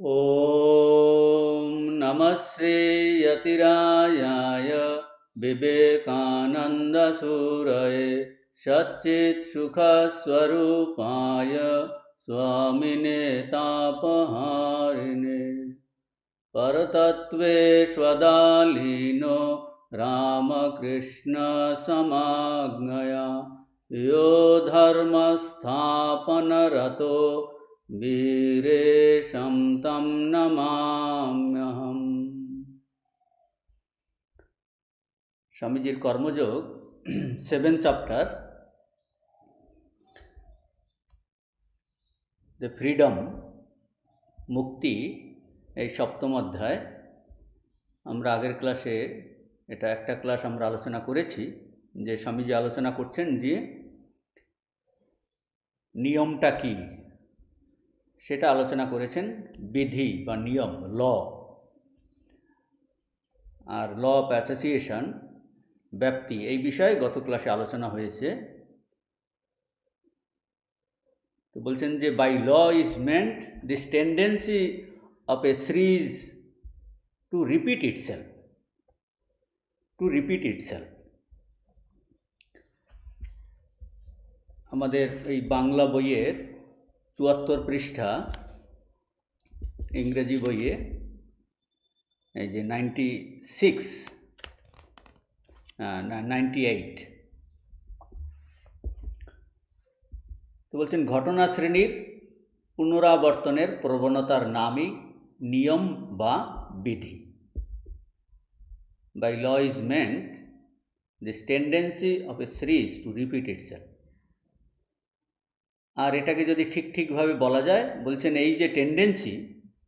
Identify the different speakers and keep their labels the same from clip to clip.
Speaker 1: ॐ नमः श्रीयतिरायाय विवेकानन्दसूरये सच्चित्सुखस्वरूपाय स्वामिने तापहारिणे परतत्त्वेष्वदालीनो रामकृष्णसमाज्ञया यो धर्मस्थापनरतो वीरेशं तं नमाम्यहम्। স্বামীজির কর্মযোগ 7th চ্যাপ্টার দ্য ফ্রিডম মুক্তি, এই 7ম অধ্যায়। আমরা আগের ক্লাসে এটা একটা ক্লাস আমরা আলোচনা করেছি যে স্বামীজি আলোচনা করছেন যে নিয়মটা কি, সেটা আলোচনা করেছেন। বিধি বা নিয়ম, ল, আর ল অফ অ্যাসোসিয়েশন, ব্যাপ্তি, এই বিষয়ে গত ক্লাসে আলোচনা হয়েছে। তো বলছেন যে by law is meant this tendency of a series to repeat itself. আমাদের এই বাংলা বইয়ের 74 পৃষ্ঠা, ইংরেজি বইয়ে এই যে 98। তো বলছেন ঘটনা শ্রেণীর পুনরাবর্তনের প্রবণতার নামই নিয়ম বা বিধি। By law is meant this tendency of a series to repeat itself. আর এটাকে যদি ঠিকভাবে বলা যায়, বলছেন এই যে টেন্ডেন্সি,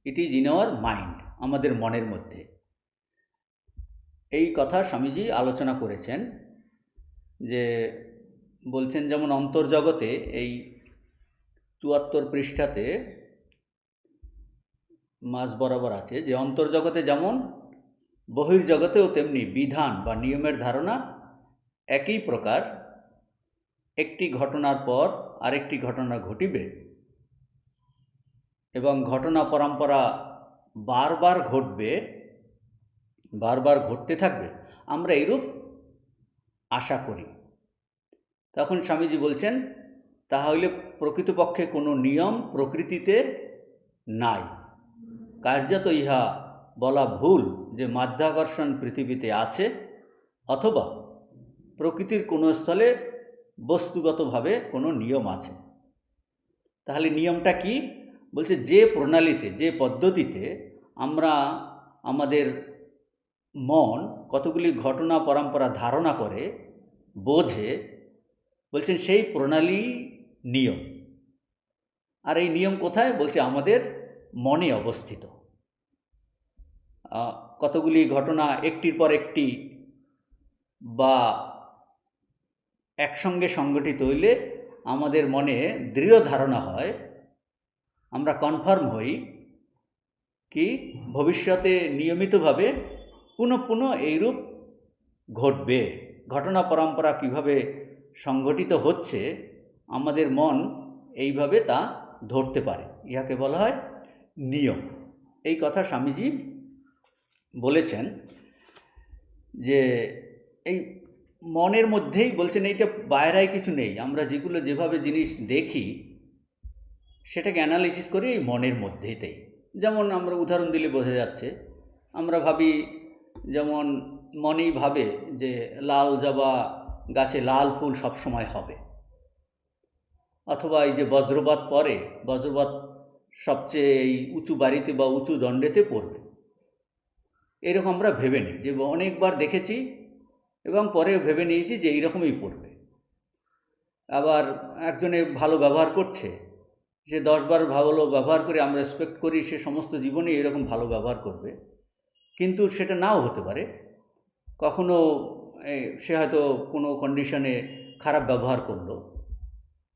Speaker 1: it is in our mind, আমাদের মনের মধ্যে। এই কথা স্বামীজি আলোচনা করেছেন যে বলছেন যেমন অন্তর্জগতে এই 74 পৃষ্ঠাতে মাঝ বরাবর আছে যে অন্তর্জগতে যেমন বহির্জগতেও তেমনি বিধান বা নিয়মের ধারণা একই প্রকার। একটি ঘটনার পর আরেকটি ঘটনা ঘটিবে এবং ঘটনা পরম্পরা বারবার ঘটতে থাকবে, আমরা এরূপ আশা করি। তখন স্বামীজি বলছেন তাহলে প্রকৃতপক্ষে কোনো নিয়ম প্রকৃতিতে নাই। কার্যত ইহা বলা ভুল যে মাধ্যাকর্ষণ পৃথিবীতে আছে, অথবা প্রকৃতির কোনো স্থলে বস্তুগতভাবে কোনো নিয়ম আছে। তাহলে নিয়মটা কি? বলছে যে প্রণালীতে, যে পদ্ধতিতে আমরা আমাদের মন কতগুলি ঘটনা পরম্পরা ধারণা করে, বোঝে, বলছেন সেই প্রণালী নিয়ম। আর এই নিয়ম কোথায়? বলছে আমাদের মনে অবস্থিত। কতগুলি ঘটনা একটির পর একটি বা একসঙ্গে সংগঠিত হইলে আমাদের মনে দৃঢ় ধারণা হয়, আমরা কনফার্ম হই কি ভবিষ্যতে নিয়মিতভাবে পুনঃ এইরূপ ঘটবে। ঘটনা পরম্পরা কিভাবে সংগঠিত হচ্ছে আমাদের মন এইভাবে তা ধরতে পারে, ইহাকে বলা হয় নিয়ম। এই কথা স্বামীজি বলেছেন যে এই মনের মধ্যেই, বলছেন এইটা বাইরেই কিছু নেই। আমরা যেভাবে জিনিস দেখি সেটাকে অ্যানালাইসিস করি এই মনের মধ্যেটাই। যেমন আমরা উদাহরণ দিলে বোঝা যাচ্ছে, আমরা ভাবি, যেমন মনেই ভাবে যে লাল জবা গাছে লাল ফুল সবসময় হবে, অথবা এই যে বজ্রপাত পড়ে, বজ্রপাত সবচেয়ে এই উঁচু বাড়িতে বা উঁচু দণ্ডেতে পড়বে, এরকম আমরা ভেবে নিই। যে অনেকবার দেখেছি এবং পরে ভেবে নিয়েছি যে এইরকমই পড়বে। আবার একজনে ভালো ব্যবহার করছে, সে 10 বার ভালো ব্যবহার করে আমরা এক্সপেক্ট করি সে সমস্ত জীবনে এরকম ভালো ব্যবহার করবে, কিন্তু সেটা নাও হতে পারে। কখনো সে হয়তো কোনো কন্ডিশনে খারাপ ব্যবহার করলো।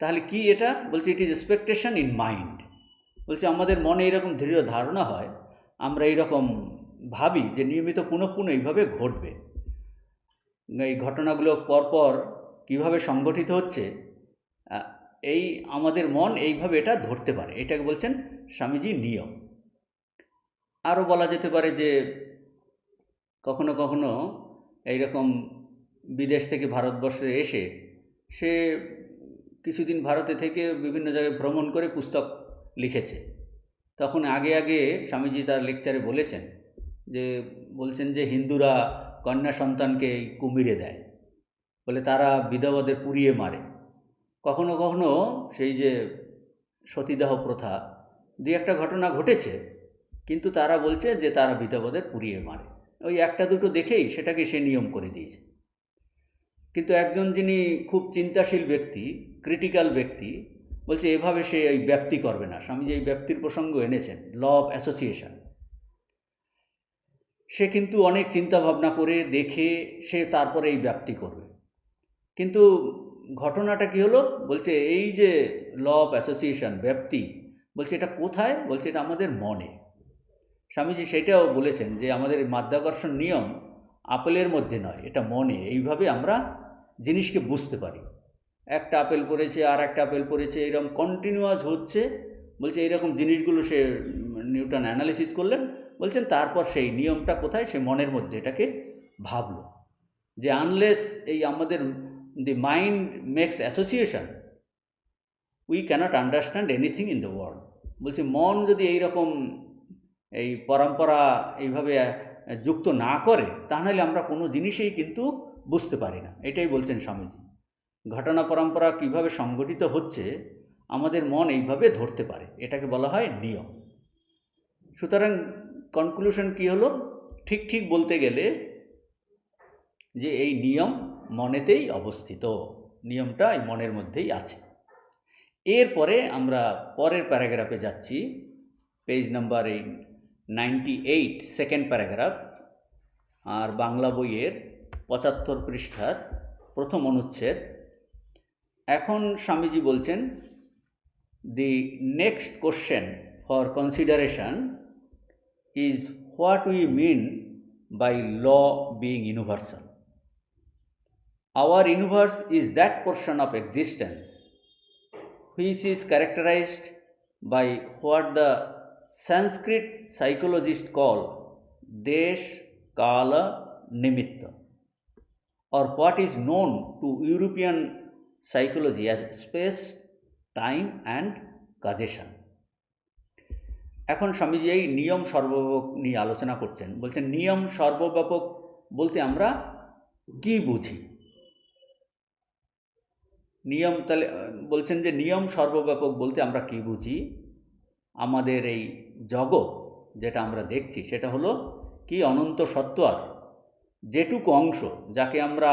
Speaker 1: তাহলে কি এটা? বলছে it is expectation in mind. বলছে আমাদের মনে এরকম দৃঢ় ধারণা হয়, আমরা এইরকম ভাবি যে নিয়মিত পুনঃ এইভাবে ঘটবে। এই ঘটনাগুলো পরপর কিভাবে সংগঠিত হচ্ছে, এই আমাদের মন এইভাবে এটা ধরতে পারে। এটাকে বলছেন স্বামীজি নিয়ম। আরও বলা যেতে পারে যে কখনো কখনো এইরকম বিদেশ থেকে ভারতবর্ষে এসে সে কিছুদিন ভারতে থেকে বিভিন্ন জায়গায় ভ্রমণ করে পুস্তক লিখেছে। তখন আগে আগে স্বামীজি তার লেকচারে বলেছেন বলছেন যে হিন্দুরা কন্যা সন্তানকে কুমিরে দেয়, বলে তারা বিধবাদের পুড়িয়ে মারে। কখনো কখনো সেই যে সতীদাহ প্রথা দুই একটা ঘটনা ঘটেছে, কিন্তু তারা বলছে যে তারা বিধবাদের পুড়িয়ে মারে। ওই একটা দুটো দেখেই সেটাকে সে নিয়ম করে দিয়েছে। কিন্তু একজন যিনি খুব চিন্তাশীল ব্যক্তি, ক্রিটিক্যাল ব্যক্তি, বলছে এভাবে সে এই ব্যাপ্তি করবে না। স্বামীজি এই ব্যাপ্তির প্রসঙ্গ এনেছেন, ল অফ অ্যাসোসিয়েশন। সে কিন্তু অনেক চিন্তা ভাবনা করে দেখে সে তারপরে এই ব্যাপ্তি করবে। কিন্তু ঘটনাটা কি হলো, বলছে এই যে ল অফ অ্যাসোসিয়েশন, ব্যাপ্তি, বলছে এটা কোথায়? বলছে এটা আমাদের মনে। স্বামীজি সেটাও বলেছেন যে আমাদের মাধ্যাকর্ষণ নিয়ম আপেলের মধ্যে নয়, এটা মনে। এইভাবে আমরা জিনিসকে বুঝতে পারি। একটা আপেল পড়েছে, আর একটা আপেল পড়েছে, এরকম কন্টিনিউয়াস হচ্ছে। বলছে এইরকম জিনিসগুলো সে নিউটন অ্যানালিসিস করলেন। বলছেন তারপর সেই নিয়মটা কোথায়? সে মনের মধ্যে এটাকে ভাবলো যে আনলেস এই আমাদের the mind makes association, we cannot understand anything in the world. বলছে মন যদি এইরকম এই পরম্পরা এইভাবে যুক্ত না করে, তাহলে আমরা কোনো জিনিসেই কিন্তু বুঝতে পারি না। এটাই বলছেন স্বামীজি। ঘটনা পরম্পরা কিভাবে সংগঠিত হচ্ছে আমাদের মন এইভাবে ধরতে পারে, এটাকে বলা হয় নিয়ম। সুতরাং কনক্লুশন কি হলো? ঠিক ঠিক বলতে গেলে যে এই নিয়ম মনেতেই অবস্থিত, নিয়মটা এই মনের মধ্যেই আছে। এরপরে আমরা পরের প্যারাগ্রাফে যাচ্ছি, পেজ নাম্বার 98, সেকেন্ড প্যারাগ্রাফ, আর বাংলা বইয়ের 75 পৃষ্ঠার প্রথম অনুচ্ছেদ। এখন স্বামীজি বলছেন, the next question for consideration is what we mean by law being universal. Our universe is that portion of existence which is characterized by what the Sanskrit psychologists call Desh, Kala, Nimitta, or what is known to European psychology as space, time and causation. এখন স্বামীজি এই নিয়ম সর্বব্যাপক নিয়ে আলোচনা করছেন। বলছেন নিয়ম সর্বব্যাপক বলতে আমরা কি বুঝি? নিয়ম, তাহলে বলছেন যে নিয়ম সর্বব্যাপক বলতে আমরা কি বুঝি? আমাদের এই জগৎ যেটা আমরা দেখছি সেটা হলো কি অনন্ত সত্ত্বার যেটুকু অংশ, যাকে আমরা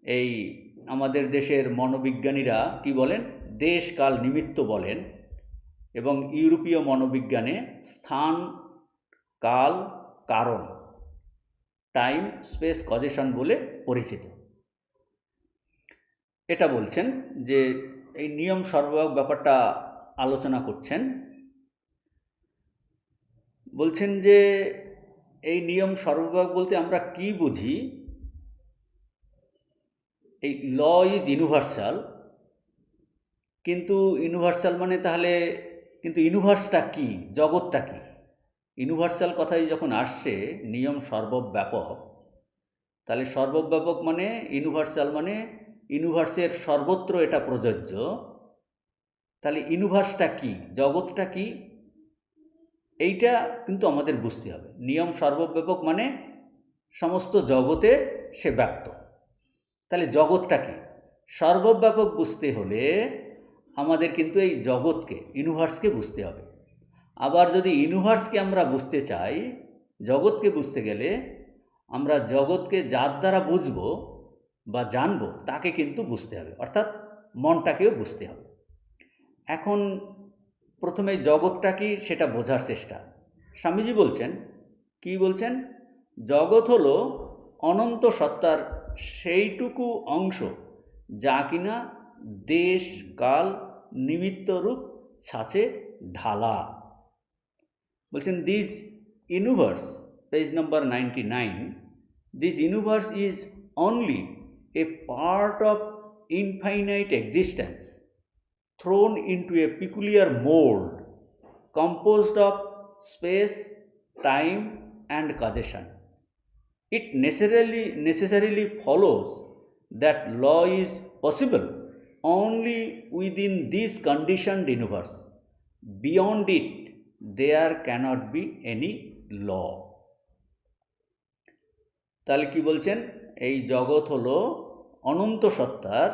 Speaker 1: এই আমাদের দেশের মনোবিজ্ঞানীরা কি বলেন, দেশ কাল নিমিত্ত বলেন, এবং ইউরোপীয় মনোবিজ্ঞানে স্থান কাল কারণ, টাইম স্পেস কজেশন বলে পরিচিত। এটা বলছেন যে এই নিয়ম সর্বব্যাপক ব্যাপারটা আলোচনা করছেন। বলছেন যে এই নিয়ম সর্বব্যাপক বলতে আমরা কি বুঝি? এই ল ইজ ইউনিভার্সাল, কিন্তু ইউনিভার্সাল মানে তাহলে কিন্তু ইউনিভার্সটা কি, জগৎটা কি? ইউনিভার্সাল কথাই যখন আসছে, নিয়ম সর্বব্যাপক, তাহলে সর্বব্যাপক মানে ইউনিভার্সাল মানে ইউনিভার্সের সর্বত্র এটা প্রযোজ্য। তাহলে ইউনিভার্সটা কি, জগৎটা কি, এইটা কিন্তু আমাদের বুঝতে হবে। নিয়ম সর্বব্যাপক মানে সমস্ত জগতে সে ব্যাপ্ত। তাহলে জগৎটা কি? সর্বব্যাপক বুঝতে হলে আমাদের কিন্তু এই জগৎকে, ইউনিভার্সকে বুঝতে হবে। আবার যদি ইউনিভার্সকে আমরা বুঝতে চাই, জগৎকে বুঝতে গেলে আমরা জগৎকে যার দ্বারা বুঝবো বা জানবো তাকে কিন্তু বুঝতে হবে, অর্থাৎ মনটাকেও বুঝতে হবে। এখন প্রথমে জগৎটা কি সেটা বোঝার চেষ্টা। স্বামীজি বলছেন, কি বলছেন? জগৎ হলো অনন্ত সত্তার সেইটুকু অংশ যা কিনা দেশ কাল নিমিত্তরূপ ছাঁচে ঢালা। বলছেন this universe, page number 99, this universe is only a part of infinite existence thrown into a peculiar mold composed of space, time and causation. It necessarily follows that law is possible only within this conditioned universe. Beyond it, there cannot be any law. তাহলে কি বলছেন, এই জগৎ হলো অনন্ত সত্তার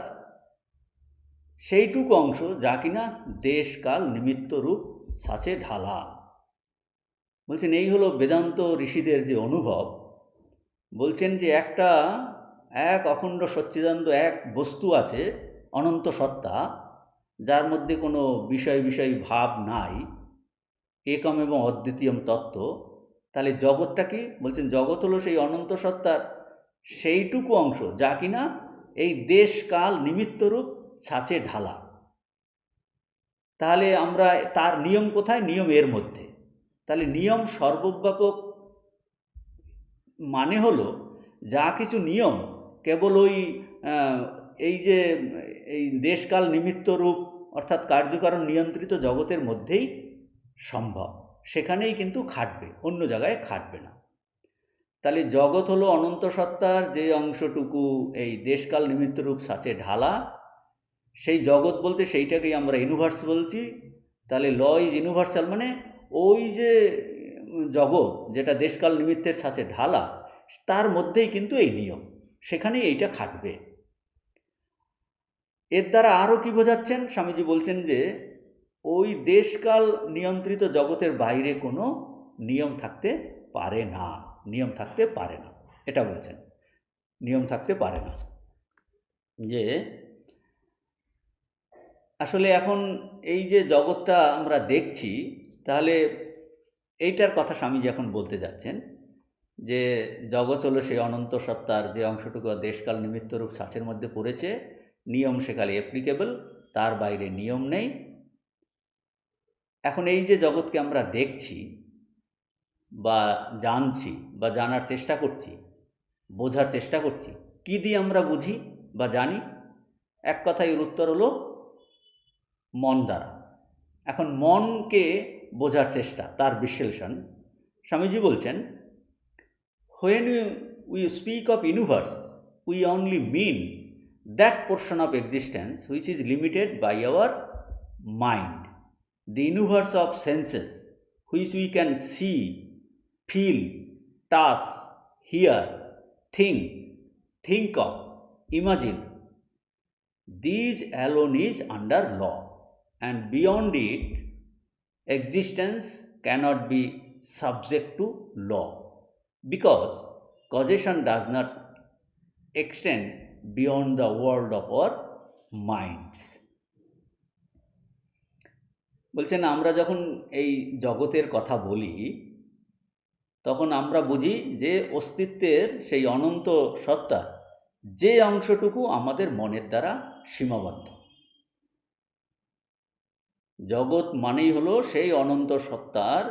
Speaker 1: সেইটুকু অংশ যা কিনা দেশ কাল নিমিত্ত রূপ ছাঁচে ঢালা। বলছেন এই হলো বেদান্ত ঋষিদের যে অনুভব। বলছেন যে এক অখণ্ড সচ্চিদানন্দ এক বস্তু আছে, অনন্ত সত্তা, যার মধ্যে কোনো বিষয় ভাব নাই, একম এবং অদ্বিতীয়ম তত্ত্ব। তাহলে জগৎটা কি? বলছেন জগৎ হলো সেই অনন্ত সত্তার সেইটুকু অংশ যা কিনা এই দেশ কাল নিমিত্তরূপ ছাঁচে ঢালা। তাহলে আমরা তার নিয়ম কোথায়? নিয়ম এর মধ্যে। তাহলে নিয়ম সর্বব্যাপক মানে হলো যা কিছু নিয়ম কেবল এই যে এই দেশকাল নিমিত্ত রূপ অর্থাৎ কার্যকারণ নিয়ন্ত্রিত জগতের মধ্যেই সম্ভব, সেখানেই কিন্তু খাটবে, অন্য জায়গায় খাটবে না। তাহলে জগৎ হলো অনন্ত সত্তার যে অংশটুকু এই দেশকাল নিমিত্ত রূপ ছাঁচে ঢালা, সেই জগৎ বলতে সেইটাকেই আমরা ইউনিভার্স বলছি। তাহলে ল ইজ ইউনিভার্সাল, মানে ওই যে জগৎ যেটা দেশকাল নিমিত্তের ছাঁচে ঢালা, তার মধ্যেই কিন্তু এই নিয়ম, সেখানেই এইটা খাটবে। এর দ্বারা আরও কি বোঝাচ্ছেন? স্বামীজি বলছেন যে ওই দেশকাল নিয়ন্ত্রিত জগতের বাইরে কোনো নিয়ম থাকতে পারে না, নিয়ম থাকতে পারে না, এটা বলছেন। নিয়ম থাকতে পারে না, যে আসলে এখন এই যে জগৎটা আমরা দেখছি, তাহলে এইটার কথা স্বামীজি এখন বলতে যাচ্ছেন যে জগৎ হলো সেই অনন্ত সত্তার যে অংশটুকু দেশকাল নিমিত্তরূপ ছাঁচের মধ্যে পড়েছে, নিয়ম সেকালে অ্যাপ্লিকেবল, তার বাইরে নিয়ম নেই। এখন এই যে জগৎকে আমরা দেখছি বা জানছি বা জানার চেষ্টা করছি, বোঝার চেষ্টা করছি, কি দিয়ে আমরা বুঝি বা জানি? এক কথায় এর উত্তর হলো মন দ্বারা। এখন মনকে বোঝার চেষ্টা, তার বিশ্লেষণ স্বামীজি বলছেন, when we speak of universe, we only mean that portion of existence which is limited by our mind, the universe of senses which we can see, feel, touch, hear, think of, imagine. These alone is under law, and beyond it, existence cannot be subject to law, because causation does not extend beyond the world of our minds. বলছেন আমরা যখন এই জগতের কথা বলি, তখন আমরা বুঝি যে অস্তিত্বের সেই অনন্ত সত্তা যে অংশটুকু আমাদের মনের দ্বারা সীমাবদ্ধ। জগৎ মানেই হলো সেই অনন্ত সত্তার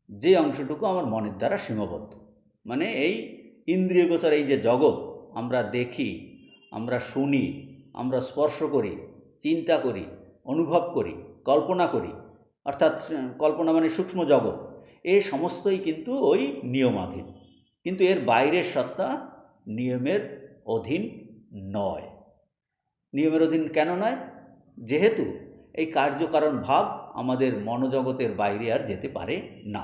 Speaker 1: যে অংশটুকু আমার মনের দ্বারা সীমাবদ্ধ। মানে এই ইন্দ্রিয়গোচর এই যে জগৎ আমরা দেখি, আমরা শুনি, আমরা স্পর্শ করি, চিন্তা করি, অনুভব করি, কল্পনা করি, অর্থাৎ কল্পনা মানে সূক্ষ্ম জগৎ, এই সমস্তই কিন্তু ওই নিয়মাধীন। কিন্তু এর বাইরের সত্তা নিয়মের অধীন নয়। নিয়মের অধীন কেন নয়? যেহেতু এই কার্যকারণ ভাব আমাদের মনোজগতের বাইরে আর যেতে পারে না।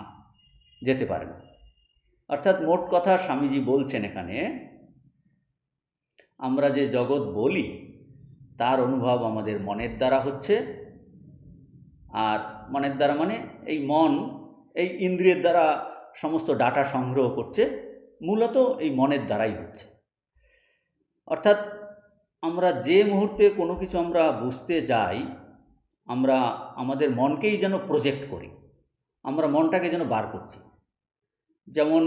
Speaker 1: অর্থাৎ মোট কথা স্বামীজি বলছেন এখানে, আমরা যে জগৎ বলি তার অনুভব আমাদের মনের দ্বারা হচ্ছে। আর মনের দ্বারা মানে এই মন এই ইন্দ্রিয়ের দ্বারা সমস্ত ডাটা সংগ্রহ করছে, মূলত এই মনের দ্বারাই হচ্ছে। অর্থাৎ আমরা যে মুহূর্তে কোনো কিছু আমরা বুঝতে যাই, আমরা আমাদের মনকেই যেন প্রজেক্ট করি, আমরা মনটাকে যেন বার করছি। যেমন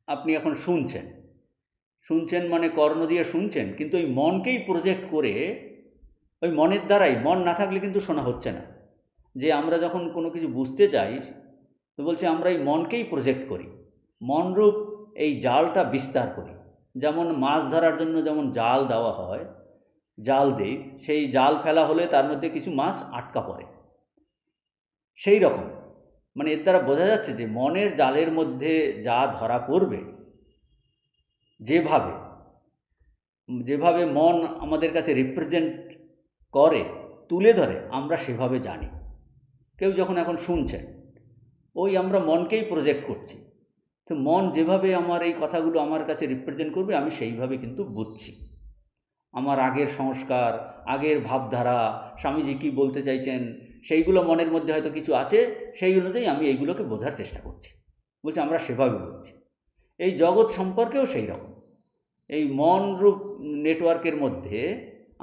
Speaker 1: আপনি এখন শুনছেন মানে কর্ণ দিয়ে শুনছেন, কিন্তু ওই মনকেই প্রজেক্ট করে, ওই মনের দ্বারাই, মন না থাকলে কিন্তু শোনা হচ্ছে না। যে আমরা যখন কোনো কিছু বুঝতে চাই, তো বলছে আমরা এই মনকেই প্রজেক্ট করি, মনরূপ এই জালটা বিস্তার করি। যেমন মাছ ধরার জন্য যেমন জাল দেওয়া হয়, জাল দেই, সেই জাল ফেলা হলে তার মধ্যে কিছু মাছ আটকা পড়ে, সেই রকম মানে এর দ্বারা বোঝা যাচ্ছে যে মনের জালের মধ্যে যা ধরা পড়বে, যেভাবে যেভাবে মন আমাদের কাছে রিপ্রেজেন্ট করে, তুলে ধরে, আমরা সেভাবে জানি। কেউ যখন এখন শুনছেন, ওই আমরা মনকেই প্রজেক্ট করছি। তো মন যেভাবে আমার এই কথাগুলো আমার কাছে রিপ্রেজেন্ট করবে, আমি সেইভাবে কিন্তু বুঝছি। আমার আগের সংস্কার, আগের ভাবধারা, স্বামীজি কী বলতে চাইছেন, সেইগুলো মনের মধ্যে হয়তো কিছু আছে, সেই অনুযায়ী আমি এইগুলোকে বোঝার চেষ্টা করছি। বলছি আমরা সেভাবে বুঝছি। এই জগৎ সম্পর্কেও সেই রকম। এই মন রূপ নেটওয়ার্কের মধ্যে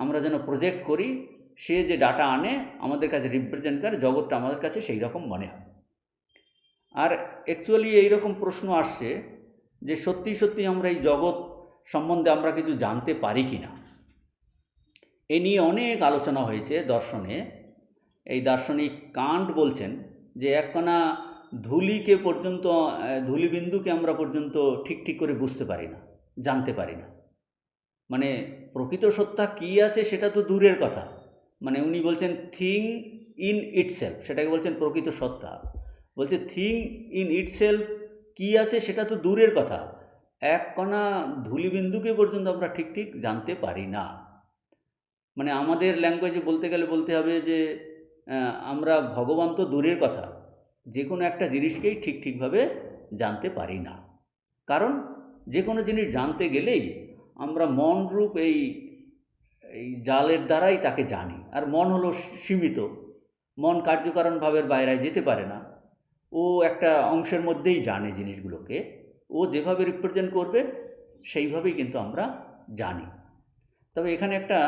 Speaker 1: আমরা যেন প্রজেক্ট করি, সে যে ডাটা আনে আমাদের কাছে রিপ্রেজেন্ট করে, জগৎটা আমাদের কাছে সেই রকম মনে হয়। আর অ্যাকচুয়ালি এইরকম প্রশ্ন আসছে যে সত্যি সত্যি আমরা এই জগৎ সম্বন্ধে আমরা কিছু জানতে পারি কি না। এ নিয়ে অনেক আলোচনা হয়েছে দর্শনে। এই দার্শনিক কান্ট বলছেন যে একখানা ধূলিকে পর্যন্ত, ধূলিবিন্দুকে আমরা পর্যন্ত ঠিক ঠিক করে বুঝতে পারি না, জানতে পারি না। মানে প্রকৃত সত্তা কী আছে সেটা তো দূরের কথা। মানে উনি বলছেন থিং ইন ইটসেলফ, সেটাকে বলছেন প্রকৃত সত্তা। বলছে থিং ইন ইটসেলফ কী আছে সেটা তো দূরের কথা, এক কণা ধূলিবিন্দুকে পর্যন্ত আমরা ঠিক ঠিক জানতে পারি না। মানে আমাদের ল্যাঙ্গুয়েজে বলতে গেলে বলতে হবে যে আমরা ভগবান তো দূরের কথা, যে কোনো একটা জিনিসকেই ঠিক ঠিকভাবে জানতে পারি না। কারণ যে কোনো জিনিস জানতে গেলেই আমরা মনরূপ এই এই জালের দ্বারাই তাকে জানি। আর মন হলো সীমিত, মন কার্যকারণ ভাবের বাইরে যেতে পারে না। ও একটা অংশের মধ্যেই জানে জিনিসগুলোকে, ও যেভাবে রিপ্রেজেন্ট করবে সেইভাবেই কিন্তু আমরা জানি। তবে এখানে একটা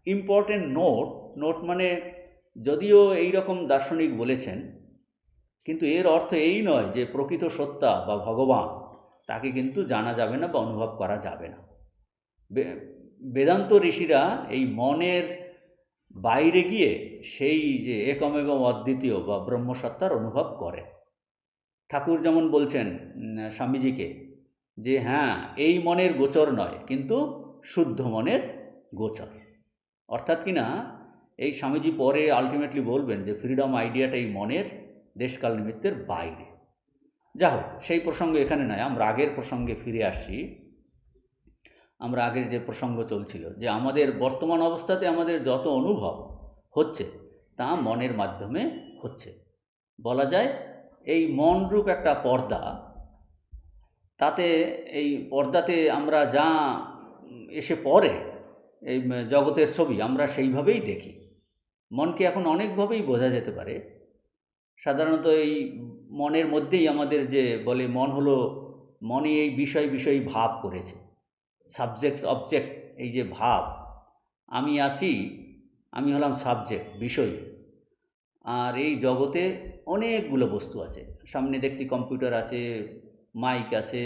Speaker 1: ইম্পর্টেন্ট নোট মানে যদিও এই রকম দার্শনিক বলেছেন, কিন্তু এর অর্থ এই নয় যে প্রকৃত সত্তা বা ভগবান তাকে কিন্তু জানা যাবে না বা অনুভব করা যাবে না। বেদান্ত ঋষিরা এই মনের বাইরে গিয়ে সেই যে একম এবং অদ্বিতীয় বা ব্রহ্মসত্তার অনুভব করে। ঠাকুর যেমন বলছেন স্বামীজিকে যে হ্যাঁ, এই মনের গোচর নয়, কিন্তু শুদ্ধ মনের গোচর। অর্থাৎ কি না, এই স্বামীজি পরে আলটিমেটলি বলবেন যে ফ্রিডম আইডিয়াটা এই মনের দেশকাল নিমিত্তের বাইরে। যা হোক, সেই প্রসঙ্গ এখানে নয়, আমরা আগের প্রসঙ্গে ফিরে আসি। আমরা আগের যে প্রসঙ্গ চলছিল যে আমাদের বর্তমান অবস্থাতে আমাদের যত অনুভব হচ্ছে তা মনের মাধ্যমে হচ্ছে। বলা যায় এই মনরূপ একটা পর্দা, তাতে এই পর্দাতে আমরা যা এসে পড়ে এই জগতের ছবি আমরা সেইভাবেই দেখি। মনকে এখন অনেকভাবেই বোঝা যেতে পারে। সাধারণত এই মনের মধ্যেই আমাদের যে বলে মন হলো, মনে এই বিষয় বিষয় ভাব করেছে, সাবজেক্ট অবজেক্ট, এই যে ভাব, আমি আছি, আমি হলাম সাবজেক্ট, বিষয়। আর এই জগতে অনেকগুলো বস্তু আছে, সামনে দেখছি কম্পিউটার আছে, মাইক আছে,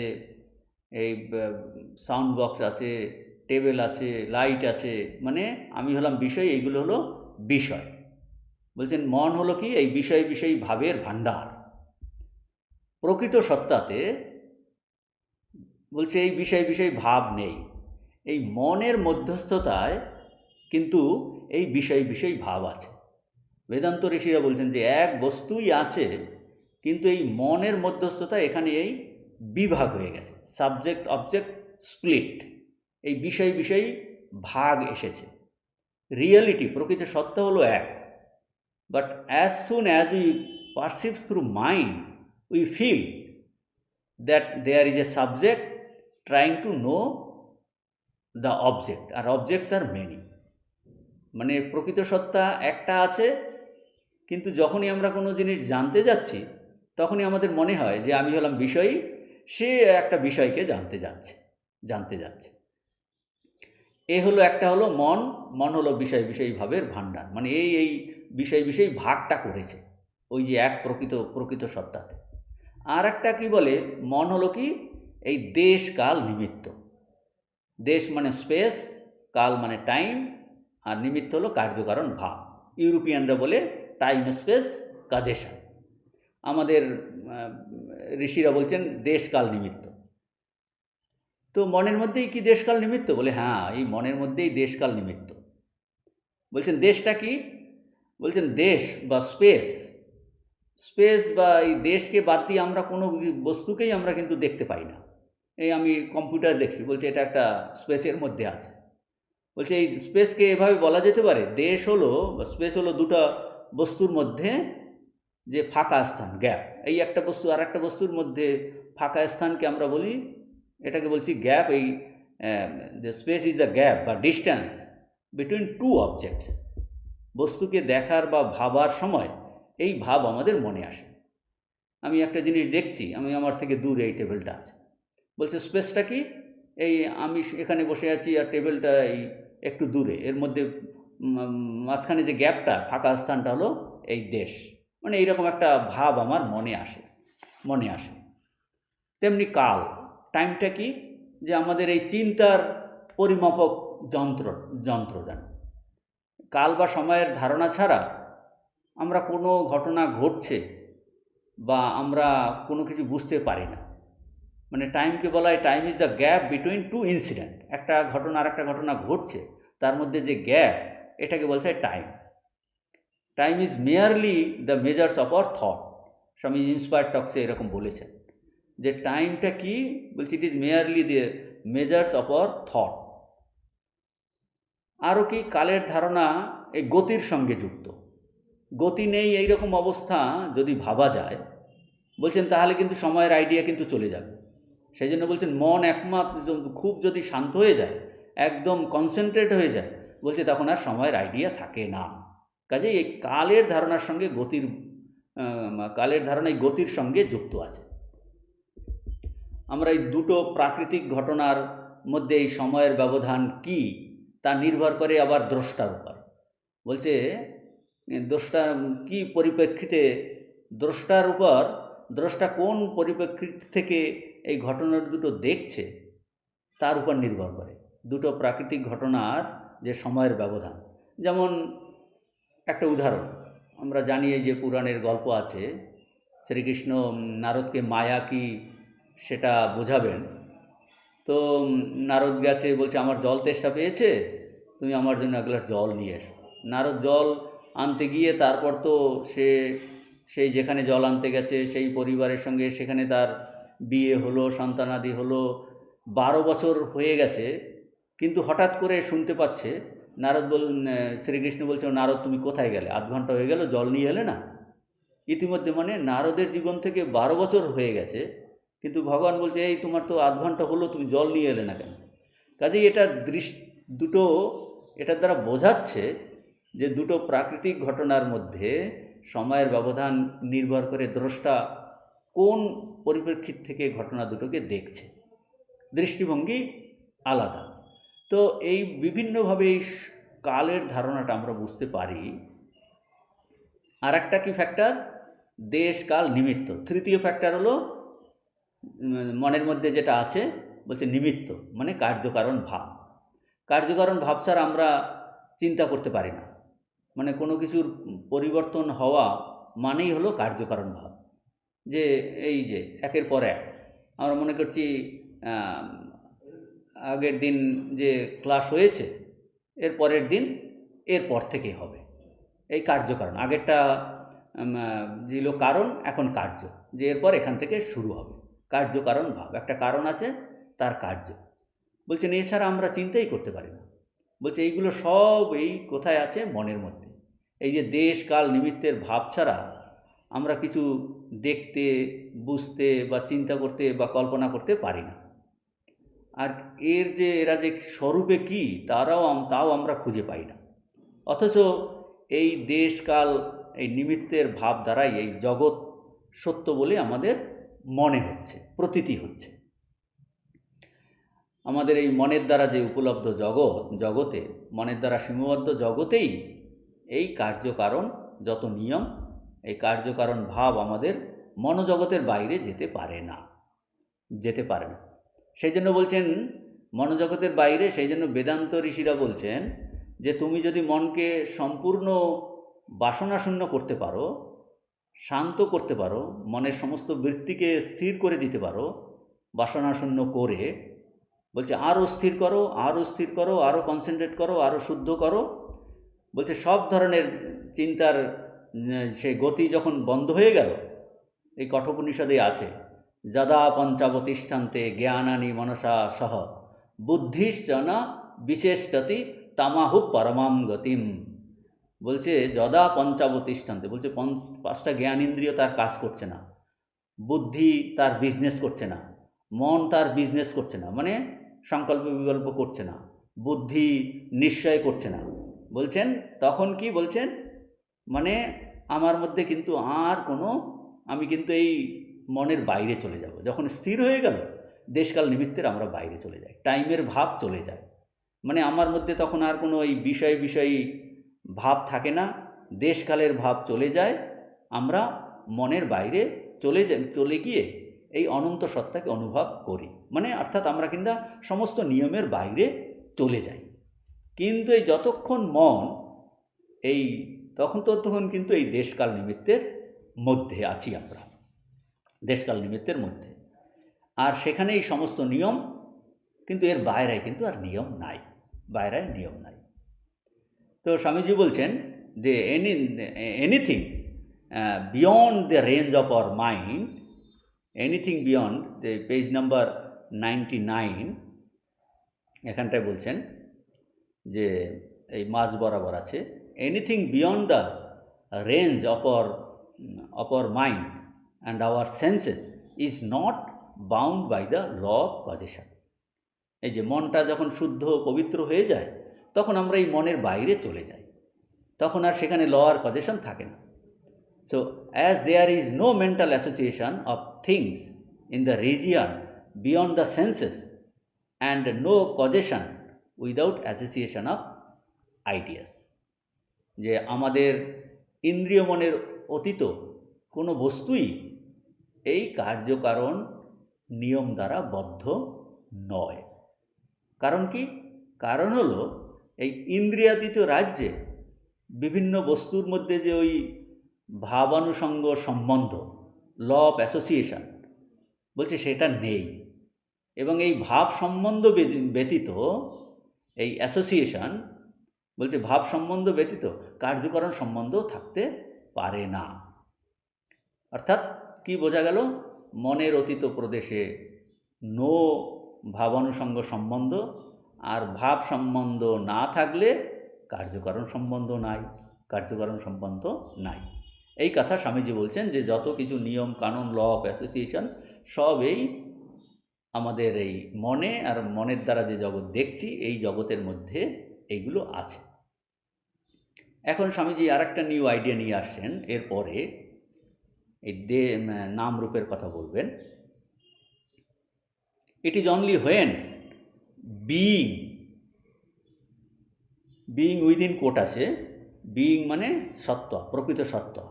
Speaker 1: এই সাউন্ড বক্স আছে, টেবিল আছে, লাইট আছে, মানে আমি হলাম বিষয়, এইগুলো হলো বিষয়। বলছেন মন হলো কি, এই বিষয় বিষয় ভাবের ভাণ্ডার। প্রকৃত সত্তাতে বলছে এই বিষয় বিষয় ভাব নেই, এই মনের মধ্যস্থতায় কিন্তু এই বিষয় বিষয় ভাব আছে। বেদান্ত ঋষিরা বলছেন যে এক বস্তুই আছে, কিন্তু এই মনের মধ্যস্থতা এখানে এই বিভাগ হয়ে গেছে, সাবজেক্ট অবজেক্ট স্প্লিট, এই বিষয় বিষয় ভাগ এসেছে। রিয়েলিটি, প্রকৃত সত্তা হলো এক, but as soon as we perceives through mind we feel that there is a subject trying to know the object, আর অবজেক্টস আর মেনি। মানে প্রকৃত সত্তা একটা আছে, কিন্তু যখনই আমরা কোনো জিনিস জানতে যাচ্ছি তখনই আমাদের মনে হয় যে আমি হলাম বিষয়ী, সে একটা বিষয়কে জানতে যাচ্ছে। এ হলো একটা হলো মন, মন হলো বিষয় বিষয় ভাবের ভাণ্ডার। মানে এই বিষয় বিষয় ভাগটা করেছে ওই যে এক প্রকৃত সত্তাতে। আর একটা কি বলে, মন হলো কি এই দেশ কাল নিমিত্ত। দেশ মানে স্পেস, কাল মানে টাইম, আর নিমিত্ত হলো কার্যকারণ ভাব। ইউরোপিয়ানরা বলে টাইম স্পেস কাজেশন, আমাদের ঋষিরা বলছেন দেশকাল নিমিত্ত। তো মনের মধ্যেই কি দেশকাল নিমিত্ত? বলে হ্যাঁ, এই মনের মধ্যেই দেশকাল নিমিত্ত। বলছেন দেশটা কি? বলছেন দেশ বা স্পেস, স্পেস বা এই দেশকে বাদ দিয়ে আমরা কোনো বস্তুকেই আমরা কিন্তু দেখতে পাই না। এই আমি কম্পিউটার দেখছি, বলছে এটা একটা স্পেসের মধ্যে আছে। বলছে এই স্পেসকে এভাবে বলা যেতে পারে, দেশ হলো বা স্পেস হলো দুটো বস্তুর মধ্যে যে ফাঁকা স্থান, গ্যাপ। এই একটা বস্তু আর একটা বস্তুর মধ্যে ফাঁকা স্থানকে আমরা বলি, এটাকে বলছি গ্যাপ। এই the space is the gap বা ডিস্ট্যান্স বিটুইন টু অবজেক্টস। বস্তুকে দেখার বা ভাবার সময় এই ভাব আমাদের মনে আসে। আমি একটা জিনিস দেখছি, আমি আমার থেকে দূরে এই টেবিলটা আছে, বলছে স্পেসটা কি, এই আমি এখানে বসে আছি আর টেবিলটা এই একটু দূরে, এর মধ্যে মাঝখানে যে গ্যাপটা, ফাঁকা স্থানটা হলো এই দেশ। মানে এইরকম একটা ভাব আমার মনে আসে। তেমনি কাল, টাইমটা কি, যে আমাদের এই চিন্তার পরিমাপক যন্ত্র জানো। কাল বা সময়ের ধারণা ছাড়া আমরা কোনো ঘটনা ঘটছে বা আমরা কোনো কিছু বুঝতে পারি না। মানে টাইমকে বলা হয় time is the gap between two incident. একটা ঘটনা আর একটা ঘটনা ঘটছে, তার মধ্যে যে গ্যাপ, এটাকে বলছে time. Time is merely the measures of our thought. স্বামী ইন্সপায়ার্ড টক্সে এরকম বলেছেন যে টাইমটা কি, বলছি it is merely the measures of our thought. আরও কি, কালের ধারণা এই গতির সঙ্গে যুক্ত। গতি নেই এইরকম অবস্থা যদি ভাবা যায়, বলছেন তাহলে কিন্তু সময়ের আইডিয়া কিন্তু চলে যাবে। সেই জন্য বলছেন মন একমাত্র খুব যদি শান্ত হয়ে যায়, একদম কনসেন্ট্রেট হয়ে যায়, বলছে তখন আর সময়ের আইডিয়া থাকে না। কাজেই এই কালের ধারণার সঙ্গে কালের ধারণা এই গতির সঙ্গে যুক্ত আছে। আমরা এই দুটো প্রাকৃতিক ঘটনার মধ্যে এই সময়ের ব্যবধান কি, তা নির্ভর করে আবার দ্রষ্টার উপর। বলছে দ্রষ্টা কি পরিপ্রেক্ষিতে, দ্রষ্টা কোন পরিপ্রেক্ষিত থেকে এই ঘটনা দুটো দেখছে তার উপর নির্ভর করে দুটো প্রাকৃতিক ঘটনার যে সময়ের ব্যবধান। যেমন একটা উদাহরণ আমরা জানি, এই যে পুরাণের গল্প আছে, শ্রীকৃষ্ণ নারদকে মায়া কি সেটা বোঝাবেন। তো নারদ গেছে, বলছে আমার জল তেষ্টা পেয়েছে, তুমি আমার জন্য এক গ্লাস জল নিয়ে এসো। নারদ জল আনতে গিয়ে তারপর তো সেই যেখানে জল আনতে গেছে সেই পরিবারের সঙ্গে সেখানে তার বিয়ে হলো, সন্তানাদি হলো, 12 বছর হয়ে গেছে। কিন্তু হঠাৎ করে শুনতে পাচ্ছে, শ্রীকৃষ্ণ বলছে, নারদ তুমি কোথায় গেলে, আধ ঘন্টা হয়ে গেল জল নিয়ে এলে না। ইতিমধ্যে মানে নারদের জীবন থেকে 12 বছর হয়ে গেছে, কিন্তু ভগবান বলছে এই তোমার তো আধ ঘন্টা হলো, তুমি জল নিয়ে এলে না কেন। কাজেই এটা এটার দ্বারা বোঝাচ্ছে যে দুটো প্রাকৃতিক ঘটনার মধ্যে সময়ের ব্যবধান নির্ভর করে দ্রষ্টা কোন পরিপ্রেক্ষিত থেকে ঘটনা দুটোকে দেখছে, দৃষ্টিভঙ্গি আলাদা। তো এই বিভিন্নভাবে এই কালের ধারণাটা আমরা বুঝতে পারি। আর একটা কি ফ্যাক্টর, দেশ কাল নিমিত্ত। তৃতীয় ফ্যাক্টর হলো মনের মধ্যে যেটা আছে, বলছে নিমিত্ত, মানে কার্যকারণ ভাব। কার্যকারণ ভাব ছাড়া আমরা চিন্তা করতে পারি না। মানে কোনো কিছুর পরিবর্তন হওয়া মানেই হলো কার্যকারণ ভাব। যে এই যে একের পর এক আমরা মনে করছি আগের দিন যে ক্লাস হয়েছে, এর পরের দিন এর পর থেকেই হবে, এই কার্যকারণ। আগেরটা ছিল কারণ, এখন কার্য, যে এরপর এখান থেকে শুরু হবে। কার্যকারণ ভাব, একটা কারণ আছে, তার কার্য। বলছেন এছাড়া আমরা চিন্তাই করতে পারি না। বলছে এইগুলো সব এই কোথায় আছে, মনের মধ্যে। এই যে দেশ কাল নিমিত্তের ভাব ছাড়া আমরা কিছু দেখতে, বুঝতে বা চিন্তা করতে বা কল্পনা করতে পারি না। আর এরা যে স্বরূপে কী, তাও আমরা খুঁজে পাই না। অথচ এই দেশ কাল এই নিমিত্তের ভাব দ্বারাই এই জগৎ সত্য বলে আমাদের মনে হচ্ছে, প্রতীতি হচ্ছে। আমাদের এই মনের দ্বারা যে উপলব্ধ জগতে, মনের দ্বারা সীমাবদ্ধ জগতেই এই কার্যকারণ যত নিয়ম, এই কার্যকারণ ভাব আমাদের মনোজগতের বাইরে যেতে পারে না। সেই জন্য বলছেন মনোজগতের বাইরে, সেই জন্য বেদান্ত ঋষিরা বলছেন যে তুমি যদি মনকে সম্পূর্ণ বাসনাশূন্য করতে পারো, শান্ত করতে পারো, মনের সমস্ত বৃত্তিকে স্থির করে দিতে পারো বাসনাশূন্য করে, বলছে আরও স্থির করো, আরও কনসেন্ট্রেট করো, আরও শুদ্ধ করো। বলছে সব ধরনের চিন্তার সে গতি যখন বন্ধ হয়ে গেল, এই কঠোপনিষদে আছে, যদা পঞ্চাবতিষ্ঠান্তে জ্ঞানানি মনসা সহ বুদ্ধিশ্চন বিশেষতি তামাহু পরমাম গতিম। বলছে যদা পঞ্চাবতিষ্ঠান্তে, বলছে পাঁচটা জ্ঞান ইন্দ্রিয় তার কাজ করছে না, বুদ্ধি তার বিজনেস করছে না, মন তার বিজনেস করছে না, মানে সংকল্প বিকল্প করছে না, বুদ্ধি নিশ্চয় করছে না। বলছেন তখন কি বলছেন, মানে আমার মধ্যে কিন্তু আর কোনো, আমি কিন্তু এই মনের বাইরে চলে যাব। যখন স্থির হয়ে গেল, দেশকাল নিমিত্তের আমরা বাইরে চলে যাই, টাইমের ভাব চলে যায়, মানে আমার মধ্যে তখন আর কোনো এই বিষয়ী ভাব থাকে না, দেশকালের ভাব চলে যায়, আমরা মনের বাইরে চলে গিয়ে এই অনন্ত সত্তাকে অনুভব করি, মানে অর্থাৎ আমরা কিন্তু সমস্ত নিয়মের বাইরে চলে যাই। কিন্তু এই যতক্ষণ মন এই ততক্ষণ কিন্তু এই দেশকাল নিমিত্তের মধ্যে আছি আমরা, দেশকাল নিমিত্তের মধ্যে, আর সেখানে এই সমস্ত নিয়ম, কিন্তু এর বাইরে কিন্তু আর নিয়ম নাই, বাইরে নিয়ম নাই। তো স্বামীজি বলছেন যে anything beyond the range of our mind, anything beyond, page number 99, এখানটায় বলছেন যে এই মাঝ বরাবর আছে, anything beyond the range of our mind and our senses is not bound by the law of causation. এই যে মনটা যখন শুদ্ধ পবিত্র হয়ে যায়, তখন আমরা এই মনের বাইরে চলে যাই, তখন আর সেখানে ল আর কজেশন থাকে না। So as there is no mental association of things in the region beyond the senses and no causation without association of ideas. যে আমাদের ইন্দ্রিয় মনের অতীত কোনো বস্তুই এই কার্যকারণ নিয়ম দ্বারা বদ্ধ নয়। কারণ কি? কারণ হলো এই ইন্দ্রিয়াতীত রাজ্যে বিভিন্ন বস্তুর মধ্যে যে ওই ভাবানুষঙ্গ সম্বন্ধ, ল অফ অ্যাসোসিয়েশন, বলছে সেটা নেই, এবং এই ভাব সম্বন্ধ ব্যতীত, এই অ্যাসোসিয়েশন বলছে ভাব সম্বন্ধ ব্যতীত কার্যকরণ সম্বন্ধ থাকতে পারে না। অর্থাৎ কি বোঝা গেল? মনের অতীত প্রদেশে নো ভাবানুষঙ্গ সম্বন্ধ, আর ভাব সম্বন্ধ না থাকলে কার্যকারণ সম্বন্ধ নাই, কার্যকারণ সম্বন্ধ নাই। এই কথা স্বামীজি বলছেন যে যত কিছু নিয়ম কানুন, ল অফ অ্যাসোসিয়েশন, সব এই আমাদের এই মনে, আর মনের দ্বারা যে জগৎ দেখছি, এই জগতের মধ্যে এইগুলো আছে। এখন স্বামীজি আর একটা নিউ আইডিয়া নিয়ে আসছেন, এরপরে এই নাম রূপের কথা বলবেন। It is only when being within quote আছে, বিইং মানে সত্তা, প্রকৃত সত্তা।